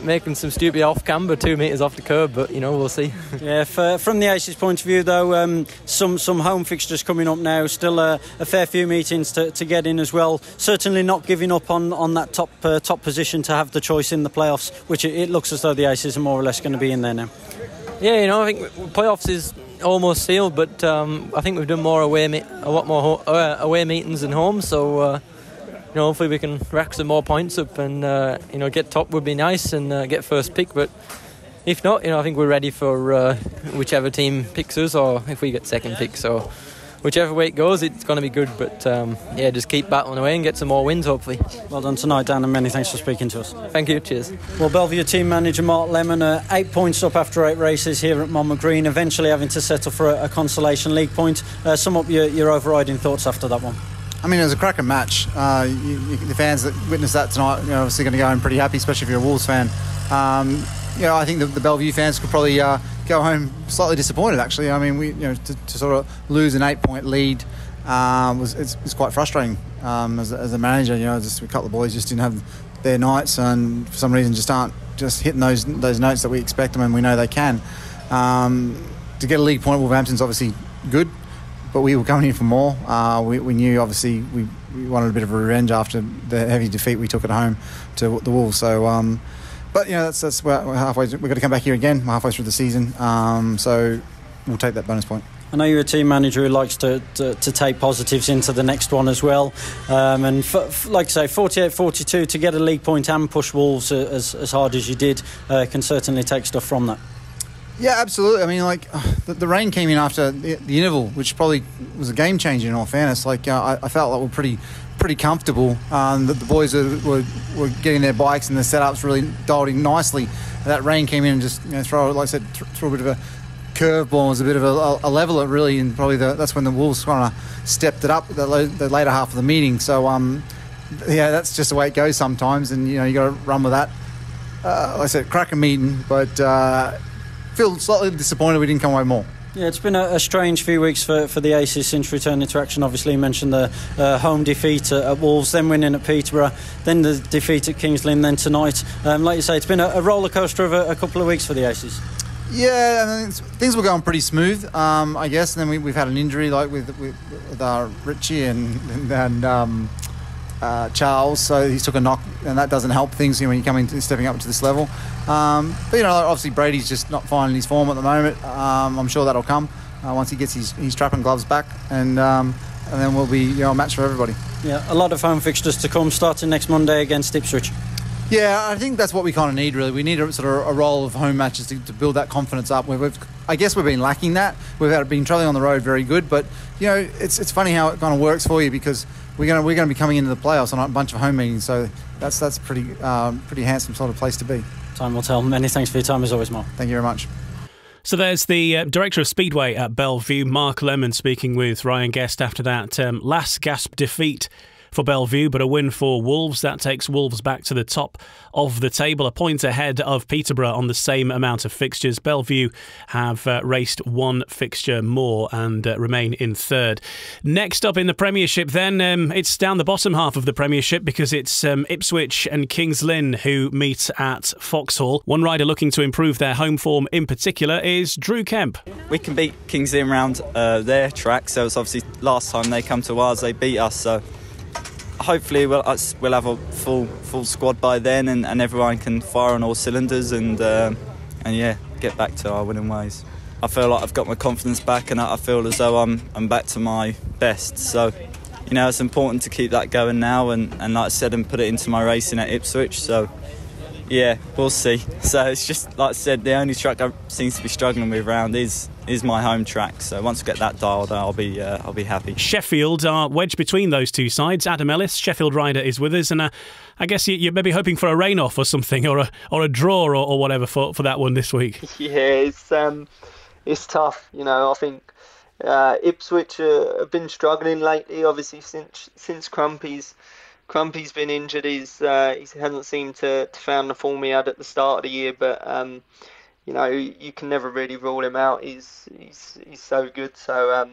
making some stupid off camber 2 metres off the curb, but we'll see. Yeah, from the Aces' point of view though, some home fixtures coming up now, still a fair few meetings to get in as well. Certainly not giving up on that top position to have the choice in the playoffs, which it looks as though the Aces are more or less going to be in there now. Yeah, I think playoffs is almost sealed, but I think we've done a lot more away meetings than home, so hopefully we can rack some more points up, and get top would be nice, and get first pick. But if not, I think we're ready for whichever team picks us, or if we get second pick. So whichever way it goes, it's going to be good. But just keep battling away and get some more wins, hopefully. Well done tonight, Dan, and many thanks for speaking to us. Thank you. Cheers. Well, Bellevue team manager Mark Lemon, 8 points up after 8 races here at Monmouth Green, eventually having to settle for a consolation league point. Sum up your overriding thoughts after that one. I mean, it was a cracking match. The fans that witnessed that tonight, obviously going to go home pretty happy, especially if you're a Wolves fan. I think the Bellevue fans could probably go home slightly disappointed. Actually, I mean, to sort of lose an 8-point lead it's quite frustrating. As a manager, just a couple of boys just didn't have their nights, and for some reason just aren't hitting those notes that we expect them, and we know they can. To get a league point at Wolverhampton's obviously good, but we were coming in for more. We knew, obviously, we wanted a bit of a revenge after the heavy defeat we took at home to the Wolves. So, but that's we're halfway. We've got to come back here again. We're halfway through the season, so we'll take that bonus point. I know you're a team manager who likes to take positives into the next one as well. And like I say, 48-42 to get a league point and push Wolves as hard as you did can certainly take stuff from that. Yeah, absolutely. I mean, like the rain came in after the interval, which probably was a game changer in all fairness. Like I felt like we're pretty comfortable. The boys were getting their bikes and the setups really dialed in nicely. That rain came in and just throw a bit of a curveball, was a bit of a leveler really, and probably that's when the Wolves kind of stepped it up the later half of the meeting. So yeah, that's just the way it goes sometimes, and you got to run with that. Like I said, cracking meeting, but feel slightly disappointed we didn't come away more. Yeah, it's been a strange few weeks for the Aces since returning to action. Obviously, you mentioned the home defeat at Wolves, then winning at Peterborough, then the defeat at Kings Lynn, then tonight. Like you say, it's been a roller coaster of a couple of weeks for the Aces. Yeah, I mean, things were going pretty smooth, I guess. And then we've had an injury like with Richie and Charles, so he took a knock, and that doesn't help things when you come into stepping up to this level. But obviously Brady's just not finding his form at the moment. I'm sure that'll come once he gets his strap and gloves back, and then we'll be a match for everybody. Yeah, a lot of home fixtures to come, starting next Monday against Ipswich. Yeah, I think that's what we kind of need, really. We need a sort of a roll of home matches to build that confidence up. I guess we've been lacking that. We've been travelling on the road very good, but it's funny how it kind of works for you, because we're going to be coming into the playoffs on a bunch of home meetings, so that's pretty handsome sort of place to be. Time will tell. Many thanks for your time as always, Mark. Thank you very much. So there's the Director of Speedway at Bellevue, Mark Lemon, speaking with Ryan Guest after that last gasp defeat for Bellevue, but a win for Wolves. That takes Wolves back to the top of the table, a point ahead of Peterborough on the same amount of fixtures. Bellevue have raced one fixture more and remain in third. Next up in the Premiership then, it's down the bottom half of the Premiership, because it's Ipswich and Kings Lynn who meet at Foxhall. One rider looking to improve their home form in particular is Drew Kemp. We can beat Kings Lynn round their track, so it's obviously last time they come to ours they beat us, so hopefully we'll have a full squad by then, and everyone can fire on all cylinders and yeah, get back to our winning ways. I feel like I've got my confidence back, and I feel as though I'm back to my best. So it's important to keep that going now, and like I said, and put it into my racing at Ipswich. So yeah, we'll see. So it's just like I said, the only track I seem to be struggling with around is my home track. So once we get that dialed, I'll be happy. Sheffield are wedged between those two sides. Adam Ellis, Sheffield rider, is with us, and I guess you're maybe hoping for a rain-off or something, or a draw or whatever for that one this week. Yeah, it's tough. I think Ipswich have been struggling lately. Obviously, since Crumpy's been injured, he hasn't seemed to found the form he had at the start of the year, but you can never really rule him out. He's so good. So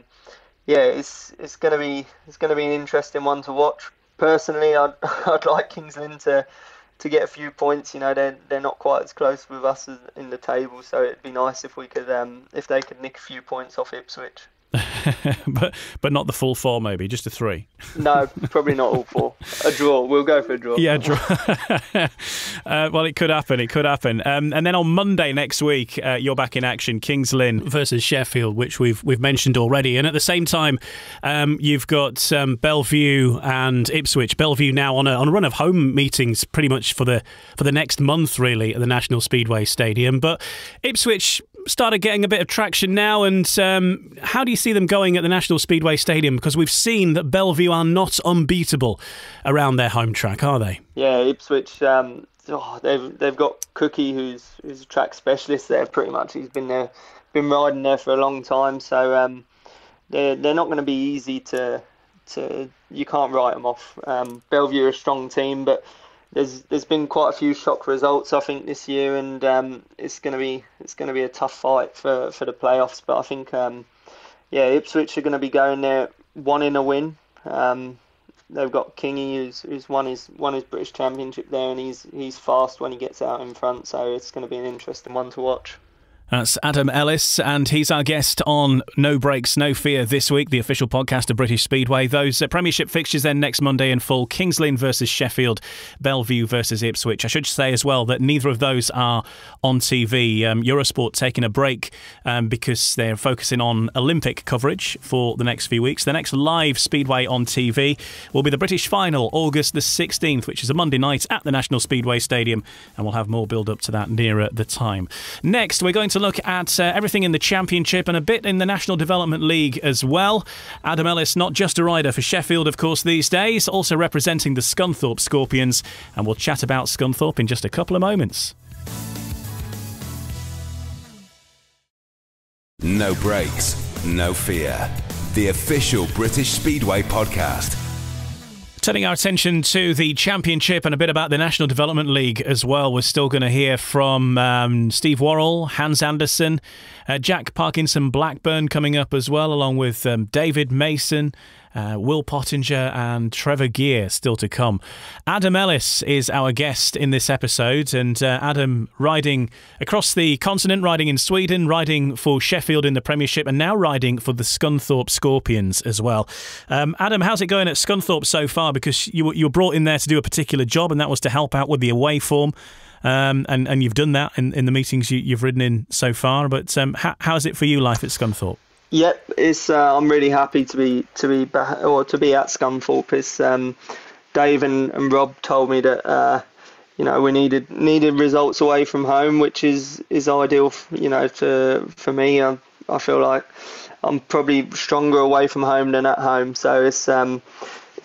yeah, it's gonna be an interesting one to watch. Personally, I'd like Kings Lynn to get a few points. They're not quite as close with us in the table, so it'd be nice if we could if they could nick a few points off Ipswich. but not the full four, maybe just a 3. No, probably not all 4. A draw. We'll go for a draw. Yeah, draw. Well, it could happen. And then on Monday next week, you're back in action. Kings Lynn versus Sheffield, which we've mentioned already. And at the same time, you've got Bellevue and Ipswich. Bellevue now on a run of home meetings, pretty much for the next month, really, at the National Speedway Stadium. But Ipswich started getting a bit of traction now, and how do you see them going at the National Speedway Stadium? Because we've seen that Bellevue are not unbeatable around their home track, are they? Yeah, Ipswich, they've got Cookie, who's a track specialist there pretty much. He's been riding there for a long time, so they're not going to be easy to you can't write them off. Bellevue are a strong team, but there's been quite a few shock results, I think, this year, and it's going to be a tough fight for the playoffs. But I think Ipswich are going to be going there wanting a win. They've got Kingy, who's won his British Championship there, and he's fast when he gets out in front. So it's going to be an interesting one to watch. That's Adam Ellis, and he's our guest on No Breaks, No Fear this week, the official podcast of British Speedway. Those Premiership fixtures then next Monday in full. Kings Lynn versus Sheffield, Bellevue versus Ipswich. I should say as well that neither of those are on TV. Eurosport taking a break because they're focusing on Olympic coverage for the next few weeks. The next live Speedway on TV will be the British Final, August the 16th, which is a Monday night at the National Speedway Stadium, and we'll have more build-up to that nearer the time. Next, we're going to look at everything in the Championship and a bit in the National Development League as well. Adam Ellis, not just a rider for Sheffield, of course, these days, also representing the Scunthorpe Scorpions, and we'll chat about Scunthorpe in just a couple of moments. No Breaks, No Fear, the official British Speedway podcast. Turning our attention to the Championship and a bit about the National Development League as well. We're still going to hear from Steve Worrall, Hans Andersen, Jack Parkinson, Blackburn coming up as well, along with David Mason, Will Pottinger and Trevor Geer still to come. Adam Ellis is our guest in this episode, and Adam riding across the continent, riding in Sweden, riding for Sheffield in the Premiership, and now riding for the Scunthorpe Scorpions as well. Adam, how's it going at Scunthorpe so far? Because you were brought in there to do a particular job, and that was to help out with the away form. And you've done that in the meetings you've ridden in so far. But how's it for you, life at Scunthorpe? Yep, it's I'm really happy to be back, or to be at Scunthorpe. It's Dave and Rob told me that we needed results away from home, which is ideal. For me, I feel like I'm probably stronger away from home than at home. So it's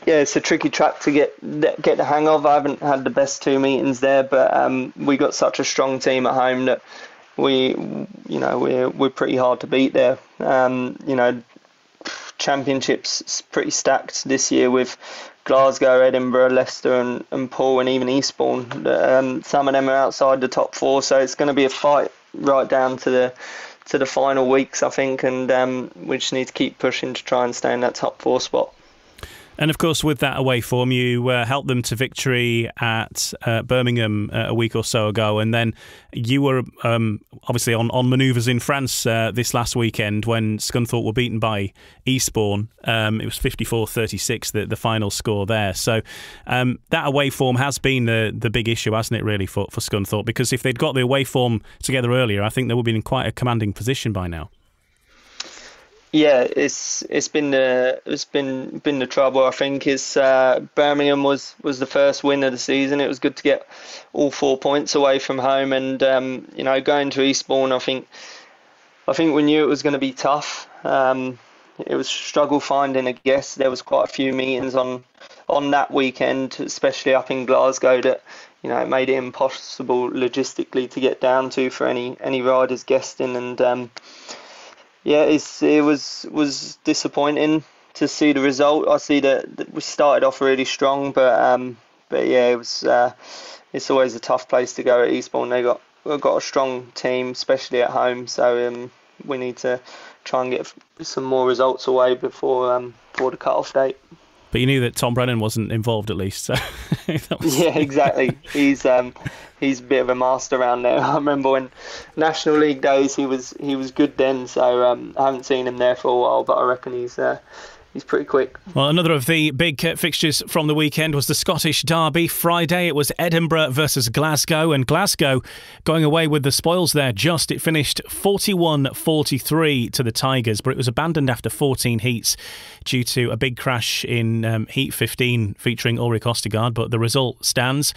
it's a tricky track to get the hang of. I haven't had the best two meetings there, but we got such a strong team at home that we're pretty hard to beat there. Championship's pretty stacked this year with Glasgow, Edinburgh, Leicester and Poole and even Eastbourne. Some of them are outside the top four, so it's going to be a fight right down to the final weeks, I think, and we just need to keep pushing to try and stay in that top four spot. And of course, with that away form, you helped them to victory at Birmingham a week or so ago, and then you were obviously on manoeuvres in France this last weekend when Scunthorpe were beaten by Eastbourne. It was 54-36, the final score there. So that away form has been the big issue, hasn't it, really, for Scunthorpe? Because if they'd got the away form together earlier, I think they would have been in quite a commanding position by now. Yeah, it's been the trouble. I think is Birmingham was the first win of the season. It was good to get all 4 points away from home, and going to Eastbourne, I think we knew it was going to be tough. It was a struggle finding a guest. There was quite a few meetings on that weekend, especially up in Glasgow, that it made it impossible logistically to get down to for any riders guesting, and it was disappointing to see the result. I see that we started off really strong, but it was. It's always a tough place to go at Eastbourne. They've got a strong team, especially at home. So we need to try and get some more results away before the cut-off date. But you knew that Tom Brannan wasn't involved, at least. So Yeah, exactly. He's a bit of a master around there. I remember when National League days, he was good then. So I haven't seen him there for a while, but I reckon he's pretty quick. Well, another of the big fixtures from the weekend was the Scottish Derby. Friday, it was Edinburgh versus Glasgow, and Glasgow going away with the spoils there. It finished 41-43 to the Tigers, but it was abandoned after 14 heats due to a big crash in Heat 15 featuring Ulrich Ostergaard, but the result stands.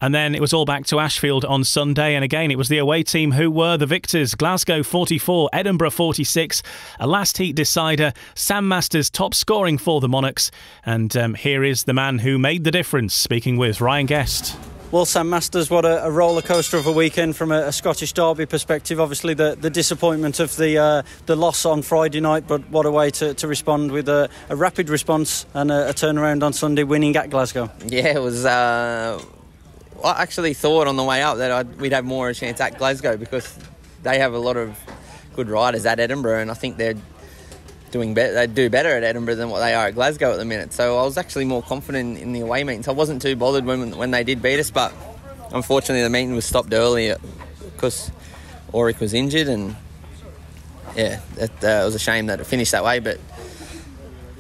And then it was all back to Ashfield on Sunday, and again it was the away team who were the victors. Glasgow 44, Edinburgh 46, a last heat decider. Sam Masters top scoring for the Monarchs, and here is the man who made the difference, speaking with Ryan Guest. Well, Sam Masters, what a roller coaster of a weekend from a Scottish Derby perspective. Obviously, the disappointment of the loss on Friday night, but what a way to respond with a rapid response and a turnaround on Sunday, winning at Glasgow. Yeah, it was. I actually thought on the way up that we'd have more of a chance at Glasgow because they have a lot of good riders at Edinburgh, and I think they're doing better. They do better at Edinburgh than what they are at Glasgow at the minute. So I was actually more confident in the away meetings. I wasn't too bothered when they did beat us, but unfortunately the meeting was stopped early because Ulrich was injured, and yeah, it was a shame that it finished that way. But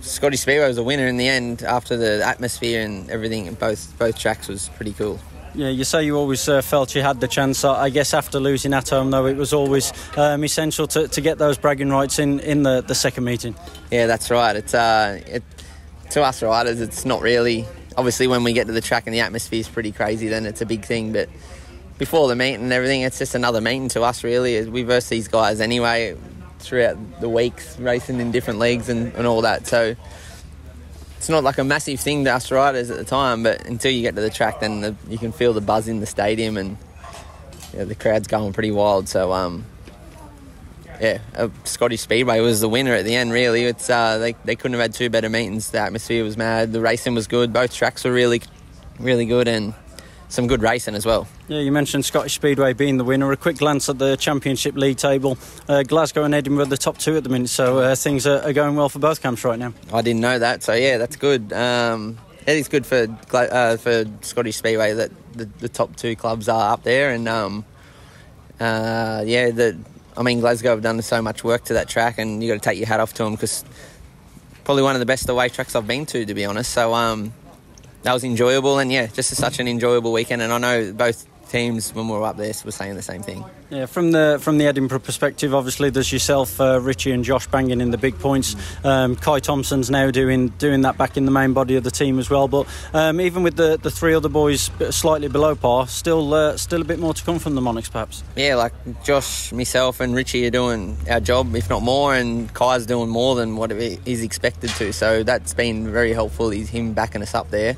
Scottish Speedway was a winner in the end after the atmosphere and everything. And both tracks was pretty cool. Yeah, you say you always felt you had the chance. I guess after losing at home, though, it was always essential to get those bragging rights in the second meeting. Yeah, that's right. It's to us riders, it's not really. Obviously, when we get to the track and the atmosphere is pretty crazy, then it's a big thing. But before the meet and everything, it's just another meeting to us, really. We verse these guys anyway throughout the weeks, racing in different leagues and all that. So it's not like a massive thing to us riders at the time, but until you get to the track, then you can feel the buzz in the stadium, and the crowd's going pretty wild. So, Scottish Speedway was the winner at the end, really. It's they couldn't have had two better meetings. The atmosphere was mad, the racing was good, both tracks were really, really good, and some good racing as well. Yeah, you mentioned Scottish Speedway being the winner. A quick glance at the Championship League table. Glasgow and Edinburgh the top two at the minute, so things are going well for both camps right now. I didn't know that, so yeah, that's good. It is good for Scottish Speedway that the top two clubs are up there, and Glasgow have done so much work to that track, and you got to take your hat off to them, because probably one of the best away tracks I've been to be honest. So that was enjoyable, and just such an enjoyable weekend. And I know both teams, when we were up there, were saying the same thing. Yeah, from the Edinburgh perspective, obviously there's yourself, Richie and Josh banging in the big points. Kai Thompson's now doing that back in the main body of the team as well. But even with the three other boys slightly below par, still a bit more to come from the Monarchs, perhaps. Yeah, like Josh, myself, and Richie are doing our job, if not more, and Kai's doing more than what he's expected to. So that's been very helpful. Him backing us up there.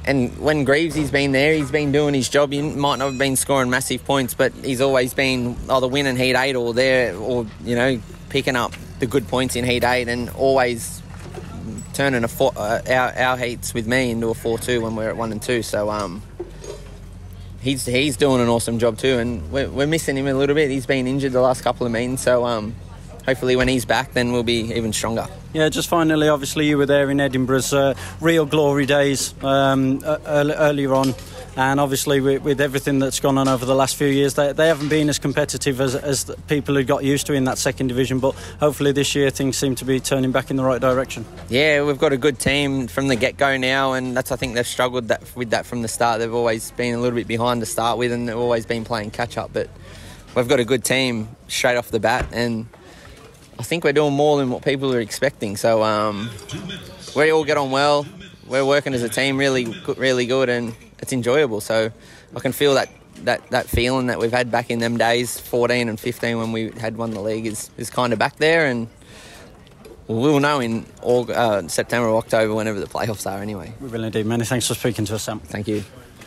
And when Greaves been there, he's been doing his job. He might not have been scoring massive points, but he's always been either winning Heat 8 or there, or picking up the good points in Heat 8, and always turning our heats with me into a 4-2 when we're at 1 and 2. So he's doing an awesome job too, and we're missing him a little bit. He's been injured the last couple of meetings, so hopefully when he's back, then we'll be even stronger. Yeah, just finally, obviously you were there in Edinburgh's real glory days earlier on, and obviously with everything that's gone on over the last few years, they haven't been as competitive as the people who got used to in that second division, but hopefully this year things seem to be turning back in the right direction. Yeah, we've got a good team from the get-go now, and I think they've struggled with that from the start. They've always been a little bit behind to start with, and they've always been playing catch-up, but we've got a good team straight off the bat, and I think we're doing more than what people are expecting. So we all get on well. We're working as a team really good, and it's enjoyable. So I can feel that feeling that we've had back in them days, 14 and 15, when we had won the league, is kind of back there. And we'll know in September or October, whenever the playoffs are anyway. We will indeed. Many thanks for speaking to us, Sam. Thank you.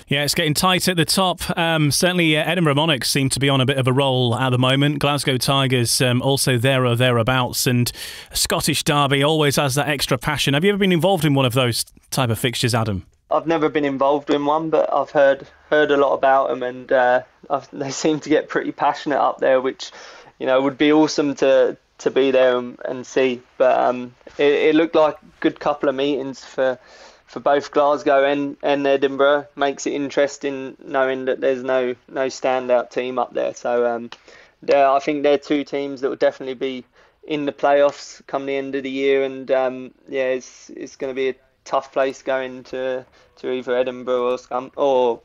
Yeah, it's getting tight at the top. Certainly, Edinburgh Monarchs seem to be on a bit of a roll at the moment. Glasgow Tigers also there or thereabouts. And Scottish Derby always has that extra passion. Have you ever been involved in one of those type of fixtures, Adam? I've never been involved in one, but I've heard a lot about them, and they seem to get pretty passionate up there, which would be awesome to be there and see. But it looked like a good couple of meetings for both Glasgow and Edinburgh. Makes it interesting knowing that there's no standout team up there. So I think they're two teams that will definitely be in the playoffs come the end of the year. And it's going to be a tough place going to either Edinburgh or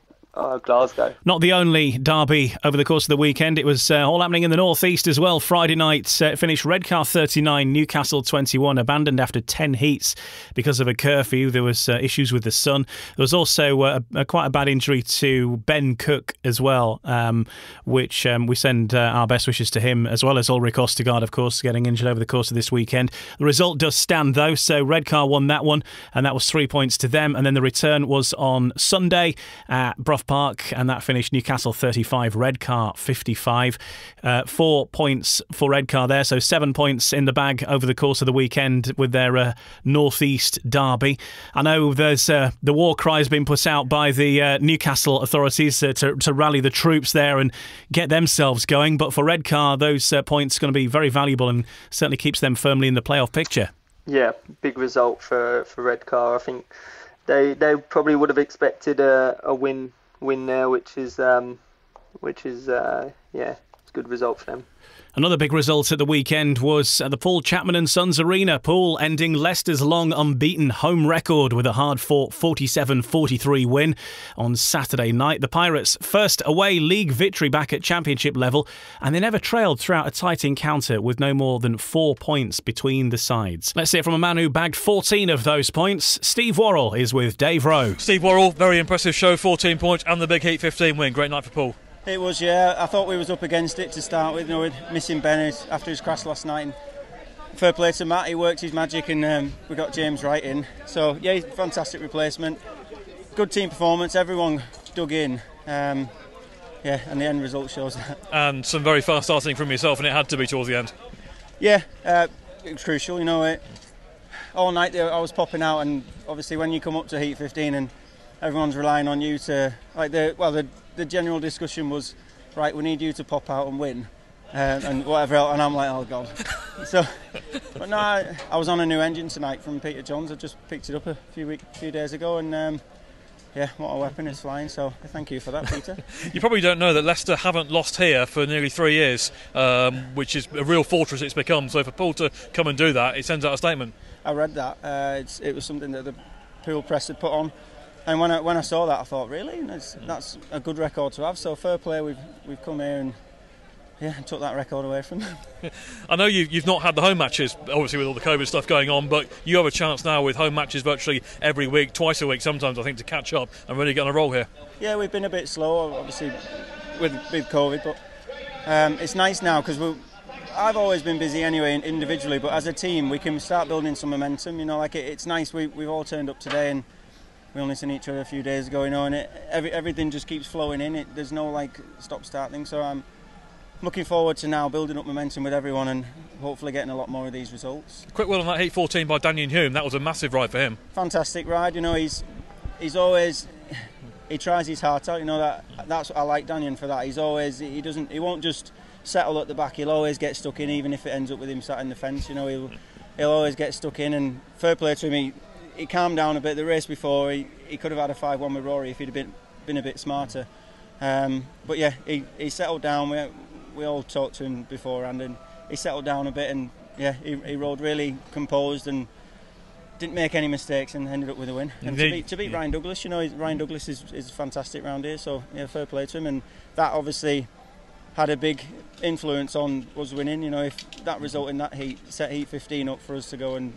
Glasgow. Not the only derby over the course of the weekend. It was all happening in the northeast as well. Friday night finished Redcar 39, Newcastle 21, abandoned after 10 heats because of a curfew. There was issues with the sun. There was also quite a bad injury to Ben Cook as well, which we send our best wishes to him, as well as Ulrich Ostergaard, of course, getting injured over the course of this weekend. The result does stand, though, so Redcar won that one, and that was 3 points to them. And then the return was on Sunday at Brough Park, and that finished Newcastle 35, Redcar 55. 4 points for Redcar there, so 7 points in the bag over the course of the weekend with their northeast derby. I know there's the war cry has been put out by the Newcastle authorities to rally the troops there and get themselves going, but for Redcar, those points are going to be very valuable and certainly keeps them firmly in the playoff picture. Yeah, big result for Redcar. I think they probably would have expected a win there, which is which is it's a good result for them. Another big result at the weekend was at the Paul Chapman & Sons Arena. Poole ending Leicester's long unbeaten home record with a hard-fought 47-43 win on Saturday night. The Pirates' first away league victory back at championship level, and they never trailed throughout a tight encounter with no more than 4 points between the sides. Let's hear from a man who bagged 14 of those points. Steve Worrall is with Dave Rowe. Steve Worrall, very impressive show, 14 points and the big Heat 15 win. Great night for Poole. It was, yeah. I thought we was up against it to start with. With missing Ben after his crash last night. And fair play to Matt, he worked his magic, and we got James Wright in. So yeah, fantastic replacement. Good team performance. Everyone dug in. And the end result shows that. And some very fast starting from yourself, and it had to be towards the end. Yeah, it was crucial. All night I was popping out, and obviously when you come up to Heat 15 and everyone's relying on you to the general discussion was, right, we need you to pop out and win, and whatever else, and I'm like, oh God. But no, I was on a new engine tonight from Peter Johns. I just picked it up a few days ago, and what a weapon is flying. So thank you for that, Peter. You probably don't know that Leicester haven't lost here for nearly 3 years, which is a real fortress it's become. So for Poole to come and do that, it sends out a statement. I read that. It was something that the Poole press had put on. And when I saw that, I thought, really? That's a good record to have. So fair play, we've come here and took that record away from them. I know you've not had the home matches, obviously with all the COVID stuff going on, but you have a chance now with home matches virtually every week, twice a week sometimes, I think, to catch up and really get on a roll here. Yeah, we've been a bit slow, obviously, with COVID, but it's nice now because I've always been busy anyway individually, but as a team we can start building some momentum. It's nice we've all turned up today and we only seen each other a few days ago, and everything just keeps flowing in. There's no stop-start thing, so I'm looking forward to now building up momentum with everyone and hopefully getting a lot more of these results. Quick word on that Heat 14 by Daniel Hume. That was a massive ride for him. Fantastic ride. He's always, he tries his heart out. That's what I like Daniel for that. He won't just settle at the back. He'll always get stuck in, even if it ends up with him sat in the fence. He'll always get stuck in, and fair play to him. He calmed down a bit. The race before, he could have had a 5-1 with Rory if he'd have been a bit smarter. But yeah, he settled down. We all talked to him beforehand, and he settled down a bit. And yeah, he rode really composed and didn't make any mistakes, and ended up with a win. And to beat Ryan Douglas, Ryan Douglas is fantastic round here. So yeah, fair play to him. And that obviously had a big influence on us winning. If that result in that heat set Heat 15 up for us to go and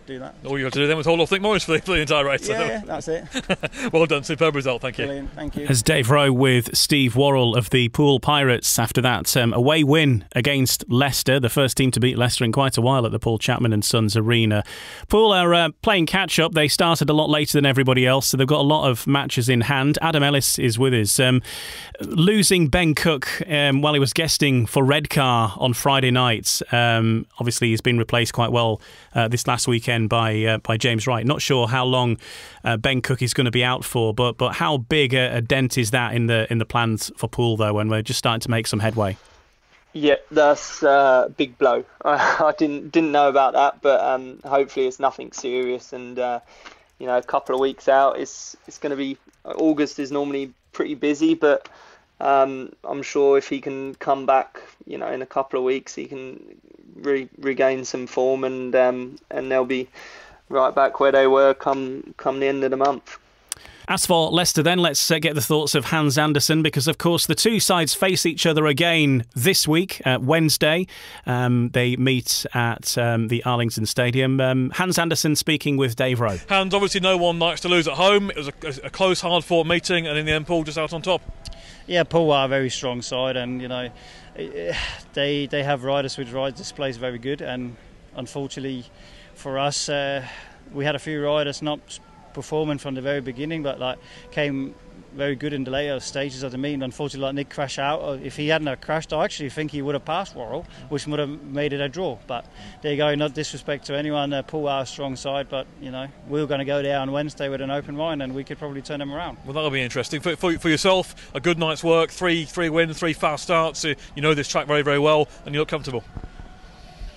do that. All you have to do then was hold off Nick Morris for the entire race. Yeah, that's it. Well done, superb result, thank you. Brilliant, thank you. As Dave Rowe with Steve Worrall of the Poole Pirates after that away win against Leicester, the first team to beat Leicester in quite a while at the Paul Chapman & Sons Arena. Poole are playing catch-up. They started a lot later than everybody else, so they've got a lot of matches in hand. Adam Ellis is with us. Losing Ben Cook while he was guesting for Redcar on Friday night. Obviously, he's been replaced quite well this last weekend by James Wright. Not sure how long Ben Cook is going to be out for, but how big a dent is that in the plans for Poole, though, when we're just starting to make some headway? Yeah, that's a big blow. I didn't know about that, but hopefully it's nothing serious. And a couple of weeks out, it's going to be. August is normally pretty busy, but I'm sure if he can come back, in a couple of weeks, he can regain some form, and they'll be right back where they were come the end of the month. As for Leicester then, let's get the thoughts of Hans Andersen, because of course the two sides face each other again this week, Wednesday. They meet at the Arlington Stadium. Hans Andersen speaking with Dave Rowe. Hans, obviously no one likes to lose at home. It was a close, hard-fought meeting, and in the end Poole just out on top. Yeah, Poole are a very strong side, and they have riders which ride displays very good, and unfortunately for us, we had a few riders not performing from the very beginning, but came very good in the later stages of the meeting. Unfortunately, Nick crashed out. If he hadn't crashed, I actually think he would have passed Worrall, which would have made it a draw. But there you go, not disrespect to anyone. Poole are a strong side, but we're going to go there on Wednesday with an open mind, and we could probably turn them around. Well, that'll be interesting for yourself. A good night's work, three wins, 3 fast starts. You know this track very, very well, and you look comfortable.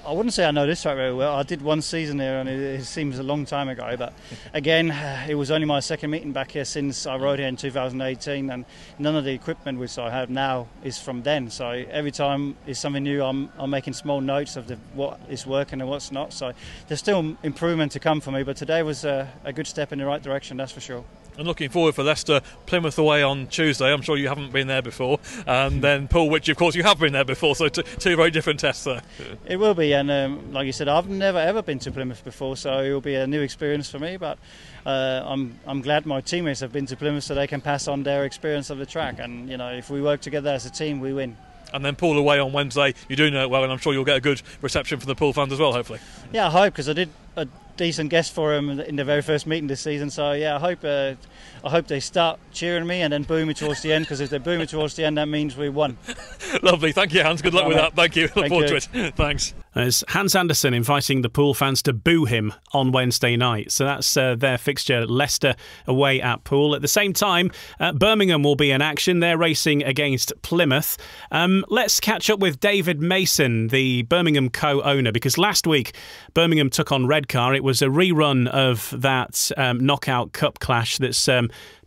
I wouldn't say I know this track very well. I did one season here, and it seems a long time ago. But again, it was only my second meeting back here since I rode here in 2018, and none of the equipment which I have now is from then. So every time it's something new, I'm making small notes of what is working and what's not. So there's still improvement to come for me, but today was a good step in the right direction, that's for sure. And looking forward for Leicester, Plymouth away on Tuesday. I'm sure you haven't been there before. And then Poole, which of course you have been there before, so two very different tests there. It will be, and like you said, I've never ever been to Plymouth before, so it will be a new experience for me. But I'm glad my teammates have been to Plymouth, so they can pass on their experience of the track. And you know, if we work together as a team, we win. And then Poole away on Wednesday. You do know it well, and I'm sure you'll get a good reception from the Poole fans as well, hopefully. Yeah, I hope, because I did a decent guest for him in the very first meeting this season. So yeah, I hope they start cheering me and then boo me towards the end, because if they boo me towards the end, that means we won. Lovely, thank you, Hans. Good luck with that. Thank you. Look forward to it. Thanks. As Hans Andersen inviting the Poole fans to boo him on Wednesday night. So that's their fixture, Leicester away at Poole. At the same time, Birmingham will be in action. They're racing against Plymouth. Let's catch up with David Mason, the Birmingham co-owner, because last week Birmingham took on Redcar. It was a rerun of that knockout cup clash that's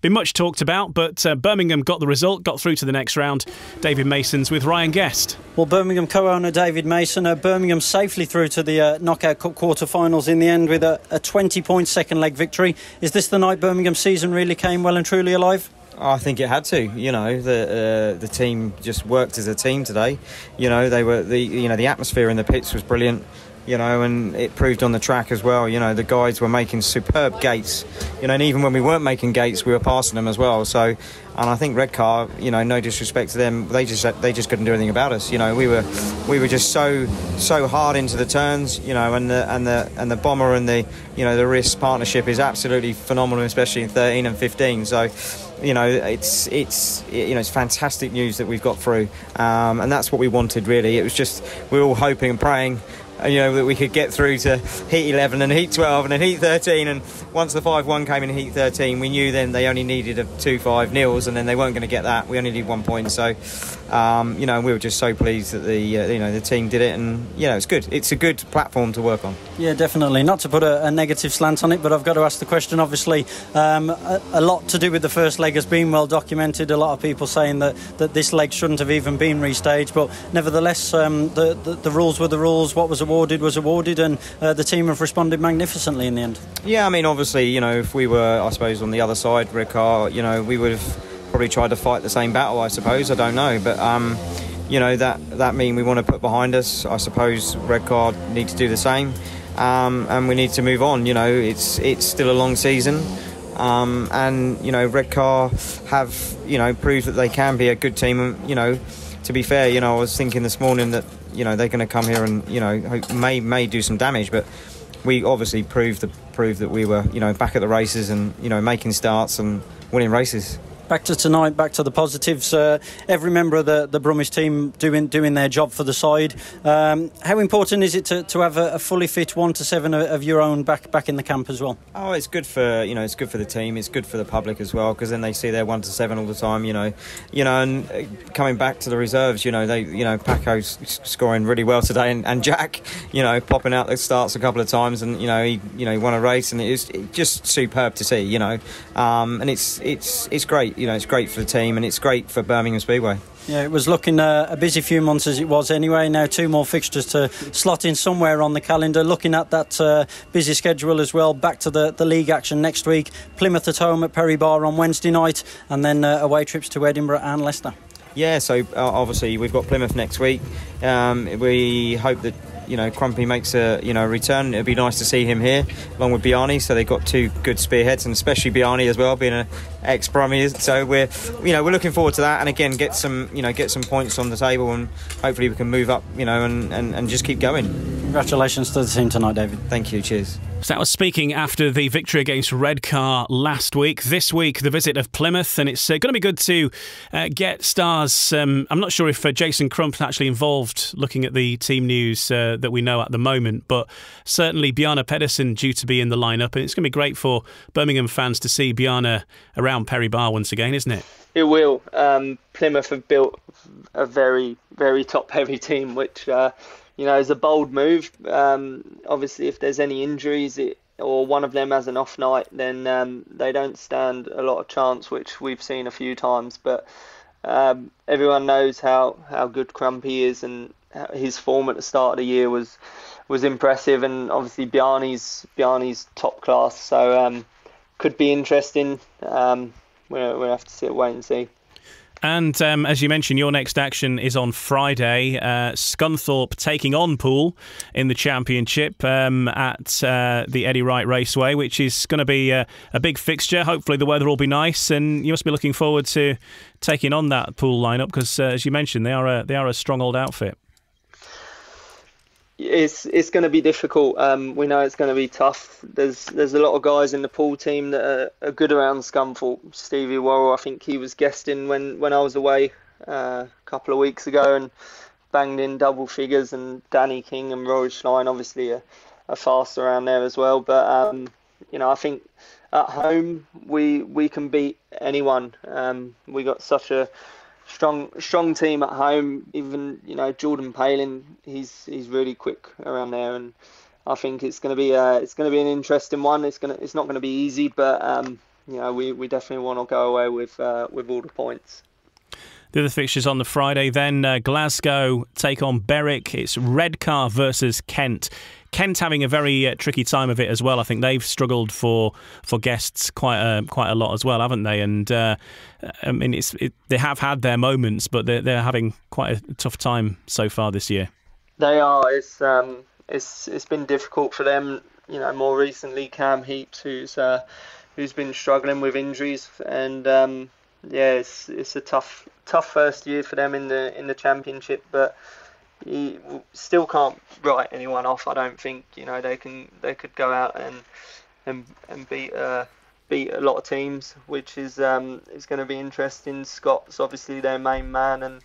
been much talked about, but Birmingham got the result, got through to the next round. David Mason's with Ryan Guest. Well, Birmingham co-owner David Mason, Birmingham safely through to the knockout cup quarter-finals in the end with a 20-point second leg victory. Is this the night Birmingham's season really came well and truly alive? I think it had to. You know, the team just worked as a team today. You know, the atmosphere in the pits was brilliant. You know, and it proved on the track as well. You know, the guys were making superb gates. You know, and even when we weren't making gates, we were passing them as well. So, and I think Redcar, you know, no disrespect to them, they just couldn't do anything about us. You know, we were just so hard into the turns. You know, and the bomber and the RIS partnership is absolutely phenomenal, especially in 13 and 15. So, you know, it's fantastic news that we've got through, and that's what we wanted really. It was just we were all hoping and praying. You know, that we could get through to Heat 11 and Heat 12 and then Heat 13, and once the 5-1 came in Heat 13, we knew then they only needed a 2-5 nils, and then they weren't going to get that. We only needed 1 point, so you know, we were just so pleased that the team did it, and you know, it's good. It's a good platform to work on. Yeah, definitely. Not to put a negative slant on it, but I've got to ask the question. Obviously, a lot to do with the first leg has been well documented. A lot of people saying that this leg shouldn't have even been restaged, but nevertheless, the rules were the rules. What was awarded was awarded, and the team have responded magnificently in the end. Yeah, I mean, obviously, you know, if we were, I suppose, on the other side, Redcar, you know, we would have probably tried to fight the same battle, I suppose. I don't know, but you know, that mean we want to put behind us. I suppose Redcar need to do the same, and we need to move on. You know, it's still a long season. And you know, Redcar have, you know, proved that they can be a good team. And you know, to be fair, you know, I was thinking this morning that, you know, they're going to come here and, you know, may do some damage, but we obviously proved that we were, you know, back at the races and, you know, making starts and winning races. Back to tonight, back to the positives. Every member of the Brummies team doing their job for the side. How important is it to have a fully fit 1 to 7 of your own back in the camp as well? Oh, it's good for, you know, it's good for the team. It's good for the public as well, because then they see their 1 to 7 all the time. You know, and coming back to the reserves, you know, Paco's scoring really well today, and Jack, you know, popping out the starts a couple of times, and you know, he won a race, and it's just superb to see. You know, and it's great. You know, it's great for the team, and it's great for Birmingham Speedway. Yeah, it was looking a busy few months as it was anyway. Now 2 more fixtures to slot in somewhere on the calendar. Looking at that busy schedule as well. Back to the league action next week. Plymouth at home at Peterborough on Wednesday night, and then away trips to Edinburgh and Leicester. Yeah, so obviously we've got Plymouth next week. We hope that, you know, Crumpy makes a, you know, return. It'd be nice to see him here along with Bjarni. So they've got 2 good spearheads, and especially Bjarni as well, being an ex-Brummie. So we're looking forward to that, and again get some points on the table, and hopefully we can move up, you know, and just keep going. Congratulations to the team tonight, David. Thank you. Cheers. So that was speaking after the victory against Redcar last week. This week, the visit of Plymouth, and it's going to be good to get stars. I'm not sure if Jason Crump's actually involved looking at the team news that we know at the moment, but certainly Bjarne Pedersen due to be in the lineup, and it's going to be great for Birmingham fans to see Bjarne around Perry Bar once again, isn't it? It will. Plymouth have built a very, very top-heavy team, which is a bold move. Obviously, if there's any injuries or one of them has an off night, then they don't stand a lot of chance, which we've seen a few times. But everyone knows how good Crumpy is, and his form at the start of the year was impressive, and obviously Bjarne's top class, so could be interesting. We'll have to wait and see. And as you mentioned, your next action is on Friday. Scunthorpe taking on Poole in the Championship at the Eddie Wright Raceway, which is going to be a big fixture. Hopefully the weather will be nice, and you must be looking forward to taking on that Poole lineup because, as you mentioned, they are a strong old outfit. It's going to be difficult. We know it's going to be tough. There's a lot of guys in the Poole team that are good around Scunthorpe. Stevie Worrall, I think he was guesting when I was away a couple of weeks ago and banged in double figures. And Danny King and Rory Schlein obviously are fast around there as well. But I think at home we can beat anyone. We got such a strong team at home. Even Jordan Palin, he's really quick around there, and I think it's going to be an interesting one. It's not going to be easy, but we definitely want to go away with all the points. The other fixtures on the Friday then, Glasgow take on Berwick. It's Redcar versus Kent. Kent having a very tricky time of it as well. I think they've struggled for guests quite a lot as well, haven't they? And I mean, they have had their moments, but they're having quite a tough time so far this year. They are. It's been difficult for them. More recently, Cam Heaps, who's been struggling with injuries, and it's a tough first year for them in the Championship, but you still can't write anyone off. I don't think they could go out and beat a lot of teams, which is going to be interesting. Scott's obviously their main man, and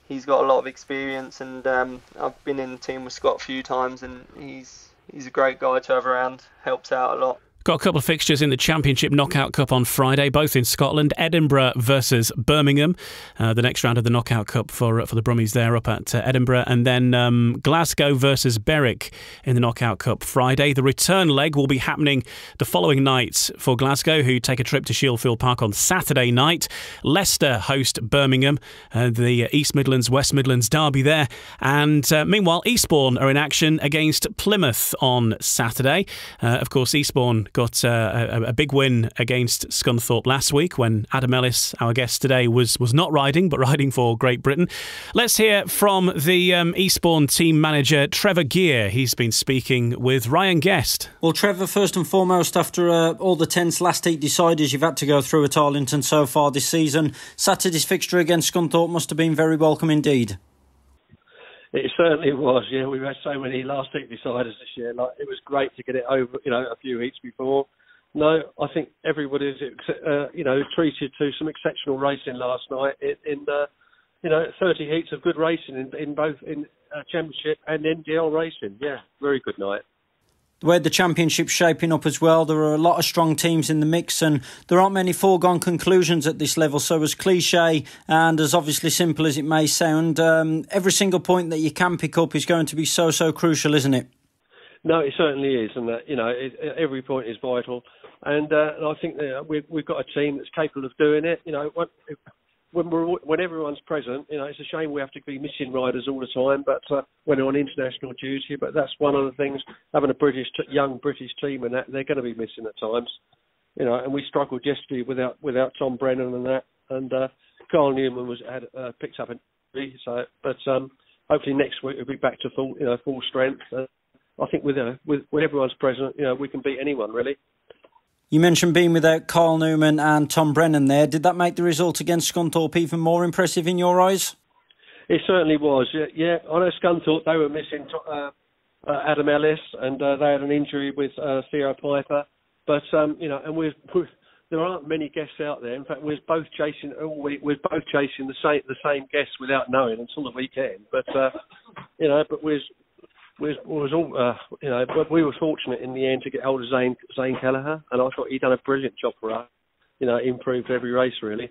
he's got a lot of experience. And I've been in the team with Scott a few times, and he's a great guy to have around. Helps out a lot. Got a couple of fixtures in the Championship Knockout Cup on Friday, both in Scotland. Edinburgh versus Birmingham, the next round of the Knockout Cup for the Brummies there up at Edinburgh. And then Glasgow versus Berwick in the Knockout Cup Friday. The return leg will be happening the following night for Glasgow, who take a trip to Sheffield Park on Saturday night. Leicester host Birmingham, the East Midlands, West Midlands derby there. And meanwhile, Eastbourne are in action against Plymouth on Saturday. Of course, Eastbourne got a big win against Scunthorpe last week when Adam Ellis, our guest today, was not riding, but riding for Great Britain. Let's hear from the Eastbourne team manager, Trevor Geer. He's been speaking with Ryan Guest. Well, Trevor, first and foremost, after all the tense last heat deciders you've had to go through at Arlington so far this season, Saturday's fixture against Scunthorpe must have been very welcome indeed. It certainly was, yeah. We've had so many last heat deciders this year. It was great to get it over, a few heats before. No, I think everybody's, treated to some exceptional racing last night in 30 heats of good racing in both Championship and NDL racing. Yeah, very good night. The way the Championship's shaping up as well, there are a lot of strong teams in the mix, and there aren't many foregone conclusions at this level. So as cliche and as obviously simple as it may sound, every single point that you can pick up is going to be so crucial, isn't it? No, it certainly is, and every point is vital. And I think that we've got a team that's capable of doing it. When everyone's present, it's a shame we have to be missing riders all the time, but when they're on international duty. But that's one of the things, having a young British team, and that they're going to be missing at times. And we struggled yesterday without Tom Brannan and that, and Carl Newman picked up an injury. But hopefully next week we'll be back to full strength. I think when everyone's present, we can beat anyone really. You mentioned being without Carl Newman and Tom Brennan there. Did that make the result against Scunthorpe even more impressive in your eyes? It certainly was, yeah. I know Scunthorpe, they were missing Adam Ellis, and they had an injury with Theo Piper. But, and there aren't many guests out there. In fact, we're both chasing the same guests without knowing until the weekend. But, but we were fortunate in the end to get hold of Zane Kelleher, and I thought he'd done a brilliant job for us. Improved every race really.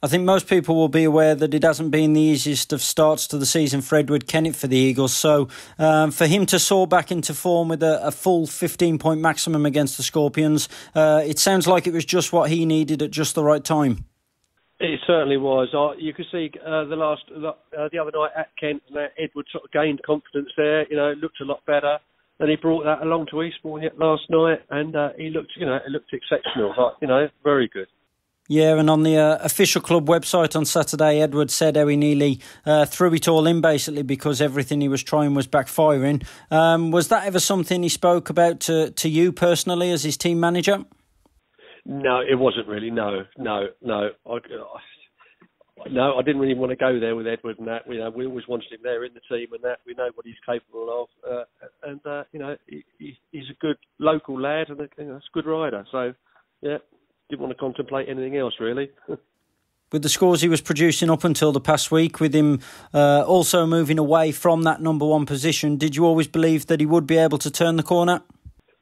I think most people will be aware that it hasn't been the easiest of starts to the season for Edward Kennett for the Eagles. So for him to soar back into form with a full 15-point maximum against the Scorpions, it sounds like it was just what he needed at just the right time. It certainly was. You could see the other night at Kent, Edward sort of gained confidence there. You know, it looked a lot better. And he brought that along to Eastbourne last night, and it looked exceptional. You know, very good. Yeah, and on the official club website on Saturday, Edward said how he nearly threw it all in, basically, because everything he was trying was backfiring. Was that ever something he spoke about to you personally as his team manager? No, it wasn't really. No. I didn't really want to go there with Edward and that. We always wanted him there in the team and that. We know what he's capable of. He's a good local lad and a good rider. So, yeah. Didn't want to contemplate anything else, really. With the scores he was producing up until the past week, with him also moving away from that number one position, did you always believe that he would be able to turn the corner?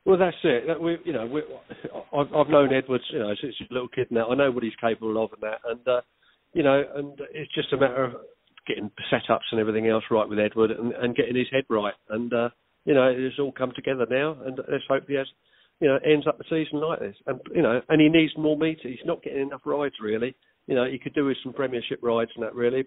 Well, that's it. I've known Edwards, since he's a little kid now. I know what he's capable of and that, and it's just a matter of getting setups and everything else right with Edward and getting his head right. And it's all come together now, and let's hope he has. Ends up the season like this. And he needs more meters. He's not getting enough rides, really. He could do with some Premiership rides and that, really.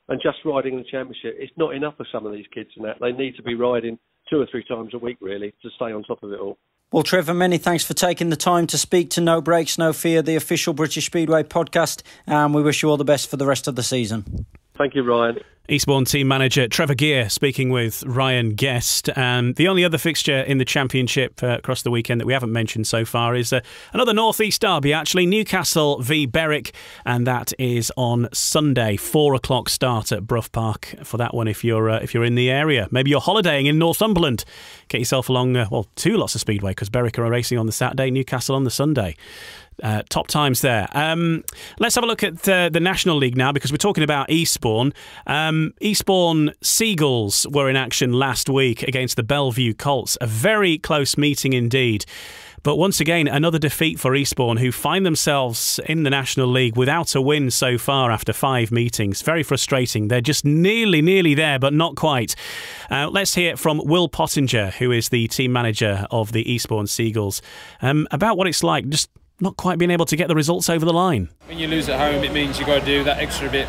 And just riding in the Championship, it's not enough for some of these kids and that. They need to be riding 2 or 3 times a week, really, to stay on top of it all. Well, Trevor, many thanks for taking the time to speak to No Breaks, No Fear, the official British Speedway podcast. And we wish you all the best for the rest of the season. Thank you, Ryan. Eastbourne team manager Trevor Geer speaking with Ryan Guest. And the only other fixture in the Championship across the weekend that we haven't mentioned so far is another North East derby, actually, Newcastle v Berwick, and that is on Sunday, 4 o'clock start at Brough Park for that one. If you're in the area, maybe you're holidaying in Northumberland, get yourself along. To lots of Speedway, because Berwick are racing on the Saturday, Newcastle on the Sunday. Top times there. Let's have a look at the National League now, because we're talking about Eastbourne. Eastbourne Seagulls were in action last week against the Bellevue Colts. A very close meeting indeed. But once again, another defeat for Eastbourne, who find themselves in the National League without a win so far after 5 meetings. Very frustrating. They're just nearly there, but not quite. Let's hear from Will Pottinger, who is the team manager of the Eastbourne Seagulls, about what it's like just not quite being able to get the results over the line. When you lose at home, it means you've got to do that extra bit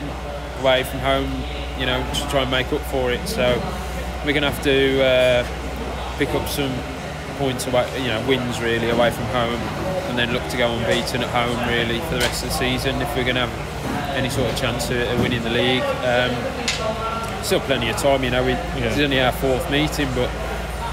away from home, to try and make up for it. So we're going to have to pick up some points away, wins really away from home, and then look to go unbeaten at home really for the rest of the season if we're going to have any sort of chance of winning the league. Still plenty of time, It's only our 4th meeting, but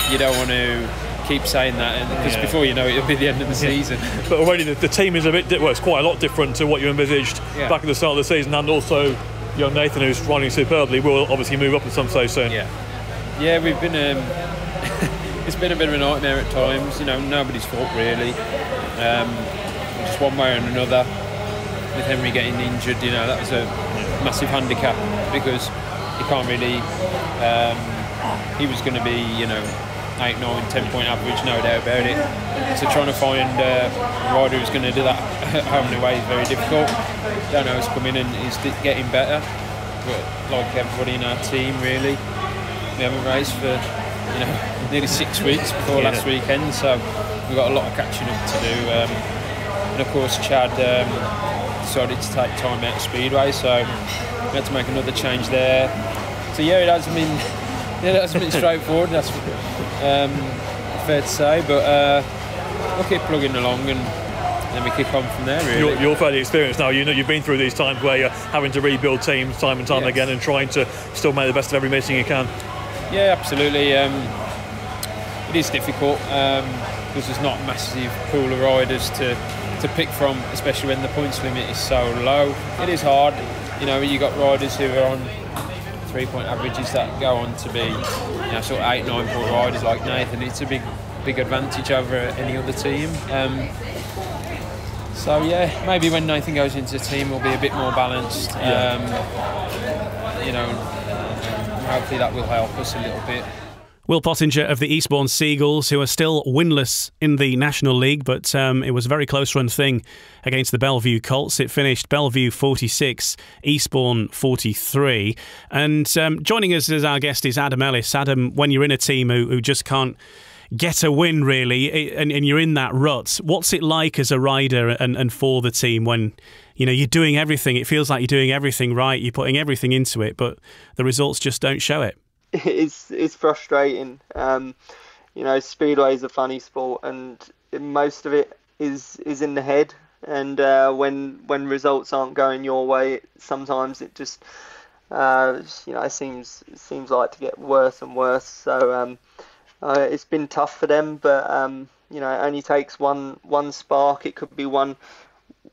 you don't want to keep saying that, because before you know it, it'll be the end of the season. But already the team is it's quite a lot different to what you envisaged back at the start of the season, and also young Nathan, who's riding superbly, will obviously move up at some stage soon. Yeah, we've been it's been a bit of a nightmare at times. Nobody's fault really, just one way or another. With Henry getting injured, that was a massive handicap, because he can't really he was going to be 8, 9, 10-point average, no doubt about it. So trying to find a rider who's going to do that at home and away is very difficult. Don't know who's come in and is getting better, but like everybody in our team, really, we haven't raced for nearly 6 weeks before last weekend, so we've got a lot of catching up to do. And of course, Chad decided to take time out of Speedway, so we had to make another change there. So it hasn't been straightforward, that's fair to say, but we'll keep plugging along and then we kick on from there, really. You're fairly experienced now. You've been through these times where you're having to rebuild teams time and time again and trying to still make the best of every meeting you can. Yeah, absolutely. It is difficult because there's not a massive pool of riders to pick from, especially when the points limit is so low. It is hard. You've got riders who are on 3-point averages that go on to be sort of 8, 9-point riders like Nathan. It's a big advantage over any other team. Maybe when Nathan goes into the team we'll be a bit more balanced. Hopefully that will help us a little bit. Will Pottinger of the Eastbourne Seagulls, who are still winless in the National League, but it was a very close run thing against the Bellevue Colts. It finished Bellevue 46, Eastbourne 43. And joining us as our guest is Adam Ellis. Adam, when you're in a team who just can't get a win, really, and you're in that rut, what's it like as a rider and for the team when you're doing everything? It feels like you're doing everything right, you're putting everything into it, but the results just don't show it. It's frustrating. Speedway is a funny sport, and most of it is in the head. And when results aren't going your way, sometimes it just seems like to get worse and worse. So it's been tough for them, but it only takes one spark. It could be one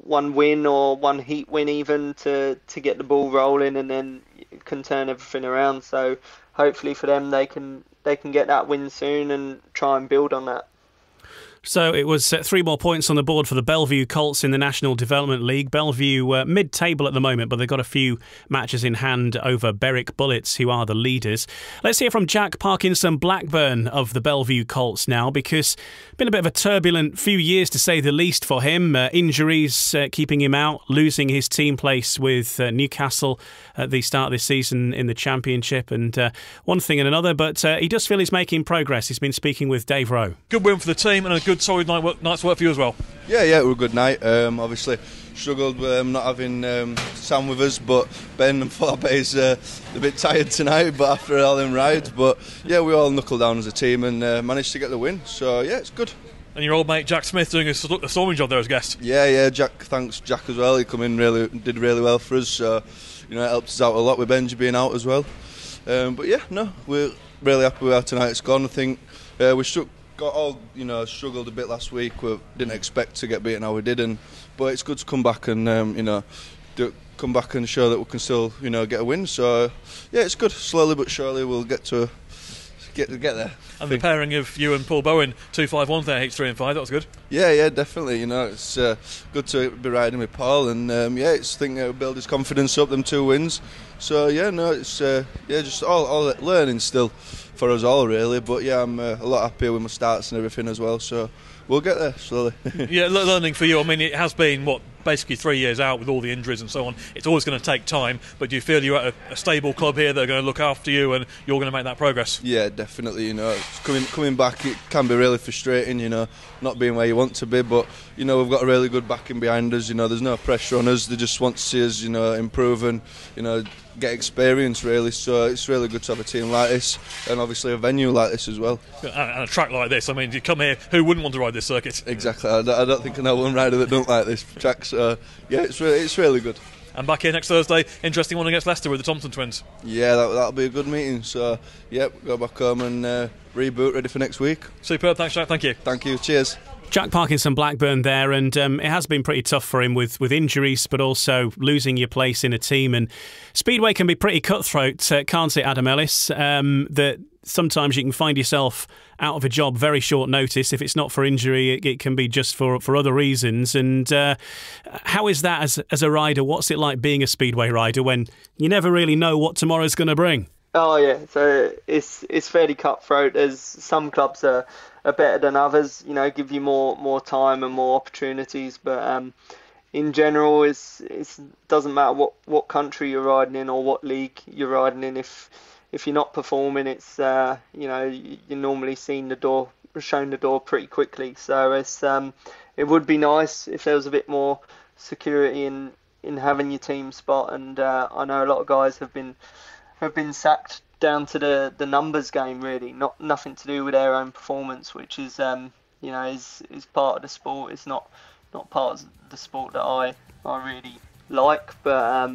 win or one heat win even to get the ball rolling, and then it can turn everything around. So hopefully for them, they can get that win soon and try and build on that. So it was 3 more points on the board for the Bellevue Colts in the National Development League. Bellevue mid-table at the moment, but they've got a few matches in hand over Berwick Bullets, who are the leaders. Let's hear from Jack Parkinson Blackburn of the Bellevue Colts now, because it's been a bit of a turbulent few years, to say the least, for him. Injuries keeping him out, losing his team place with Newcastle at the start of this season in the Championship, and one thing and another, but he does feel he's making progress. He's been speaking with Dave Rowe. Good win for the team and a good solid night's work for you as well. Yeah, it was a good night. Obviously struggled not having Sam with us, but Ben and Forbe's a bit tired tonight, but after all them rides, but yeah, we all knuckled down as a team and managed to get the win, so yeah, it's good. And your old mate Jack Smith doing a storming job there as guest. Yeah, Jack, thanks Jack as well. He come in did really well for us, so it helped us out a lot with Benji being out as well. But yeah, no, we're really happy with how tonight's gone. I think we struggled a bit last week. We didn't expect to get beaten how we did, but it's good to come back and come back and show that we can still get a win. So yeah, it's good. Slowly but surely we'll get there. And the pairing of you and Paul Bowen, 2-5-1 there, H3 and 5, that was good. Yeah, definitely. It's good to be riding with Paul, and it's build his confidence up. Them 2 wins. So it's just all learning still for us all, really. But yeah, I'm a lot happier with my starts and everything as well. So we'll get there slowly. Yeah, learning for you. I mean, it has been basically 3 years out with all the injuries and so on. It's always going to take time, but do you feel you're at a stable club here that are going to look after you and you're going to make that progress? Yeah, definitely. Coming back, it can be really frustrating, not being where you want to be, but we've got a really good backing behind us. There's no pressure on us. They just want to see us improve and get experience, really. So it's really good to have a team like this, and obviously a venue like this as well, and a track like this. I mean, you come here, who wouldn't want to ride this circuit? Exactly. I don't think I know one rider that don't like this track. So yeah, it's really good. And back here next Thursday, interesting one against Leicester with the Thompson twins. Yeah, that'll be a good meeting. So yeah, go back home and reboot, ready for next week. Superb. Thanks, Jack. Thank you. Thank you. Cheers. Jack Parkinson Blackburn there, and it has been pretty tough for him with injuries, but also losing your place in a team. And Speedway can be pretty cutthroat, can't it, Adam Ellis? That sometimes you can find yourself out of a job very short notice. If it's not for injury, it can be just for other reasons. And how is that as a rider? What's it like being a Speedway rider when you never really know what tomorrow's going to bring? Oh yeah, so it's fairly cutthroat, as some clubs are better than others, give you more time and more opportunities, but in general it doesn't matter what country you're riding in or what league you're riding in. If you're not performing, it's you're normally shown the door pretty quickly. So it would be nice if there was a bit more security in having your team spot, and I know a lot of guys have been sacked down to the numbers game, really, nothing to do with their own performance, which is is part of the sport. It's not part of the sport that I really like, but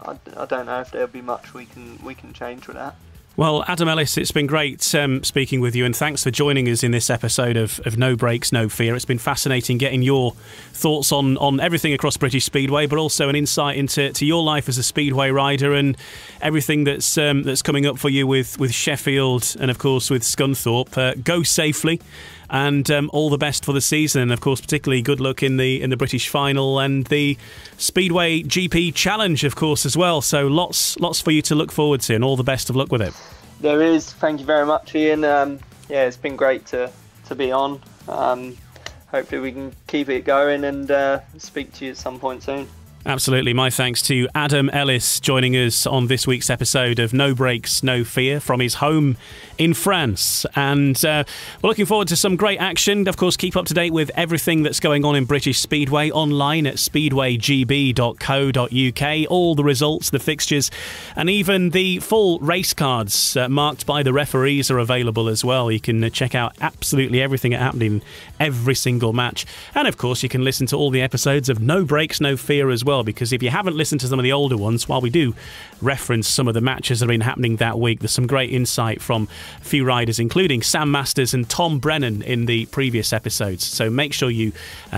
I don't know if there'll be much we can change with that. Well, Adam Ellis, it's been great speaking with you, and thanks for joining us in this episode of No Breaks, No Fear. It's been fascinating getting your thoughts on everything across British Speedway, but also an insight into your life as a Speedway rider and everything that's coming up for you with Sheffield and, of course, with Scunthorpe. Go safely, and all the best for the season, and of course particularly good luck in the British final and the Speedway GP Challenge, of course, as well. So lots for you to look forward to, and all the best of luck with it. There is. Thank you very much, Ian. Yeah, it's been great to be on. Hopefully we can keep it going and speak to you at some point soon. Absolutely. My thanks to Adam Ellis joining us on this week's episode of No Breaks, No Fear from his home in France. And we're looking forward to some great action. Of course, keep up to date with everything that's going on in British Speedway online at speedwaygb.co.uk. All the results, the fixtures, and even the full race cards marked by the referees are available as well. You can check out absolutely everything happening every single match. And of course, you can listen to all the episodes of No Breaks, No Fear as well. Because if you haven't listened to some of the older ones, while we do reference some of the matches that have been happening that week, there's some great insight from a few riders, including Sam Masters and Tom Brannan in the previous episodes. So make sure you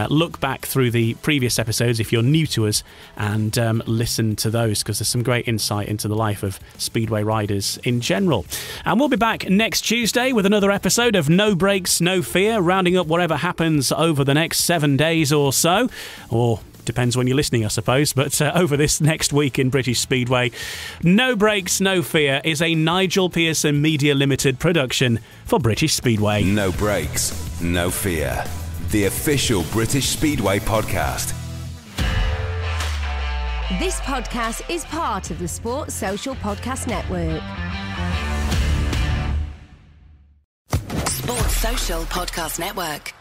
look back through the previous episodes if you're new to us and listen to those, because there's some great insight into the life of Speedway riders in general. And we'll be back next Tuesday with another episode of No Breaks, No Fear, rounding up whatever happens over the next 7 days or so, or depends when you're listening, I suppose, but over this next week in British Speedway. No Breaks, No Fear is a Nigel Pearson Media Limited production for British Speedway. No Breaks, No Fear, the official British Speedway podcast. This podcast is part of the Sports Social Podcast Network. Sports Social Podcast Network.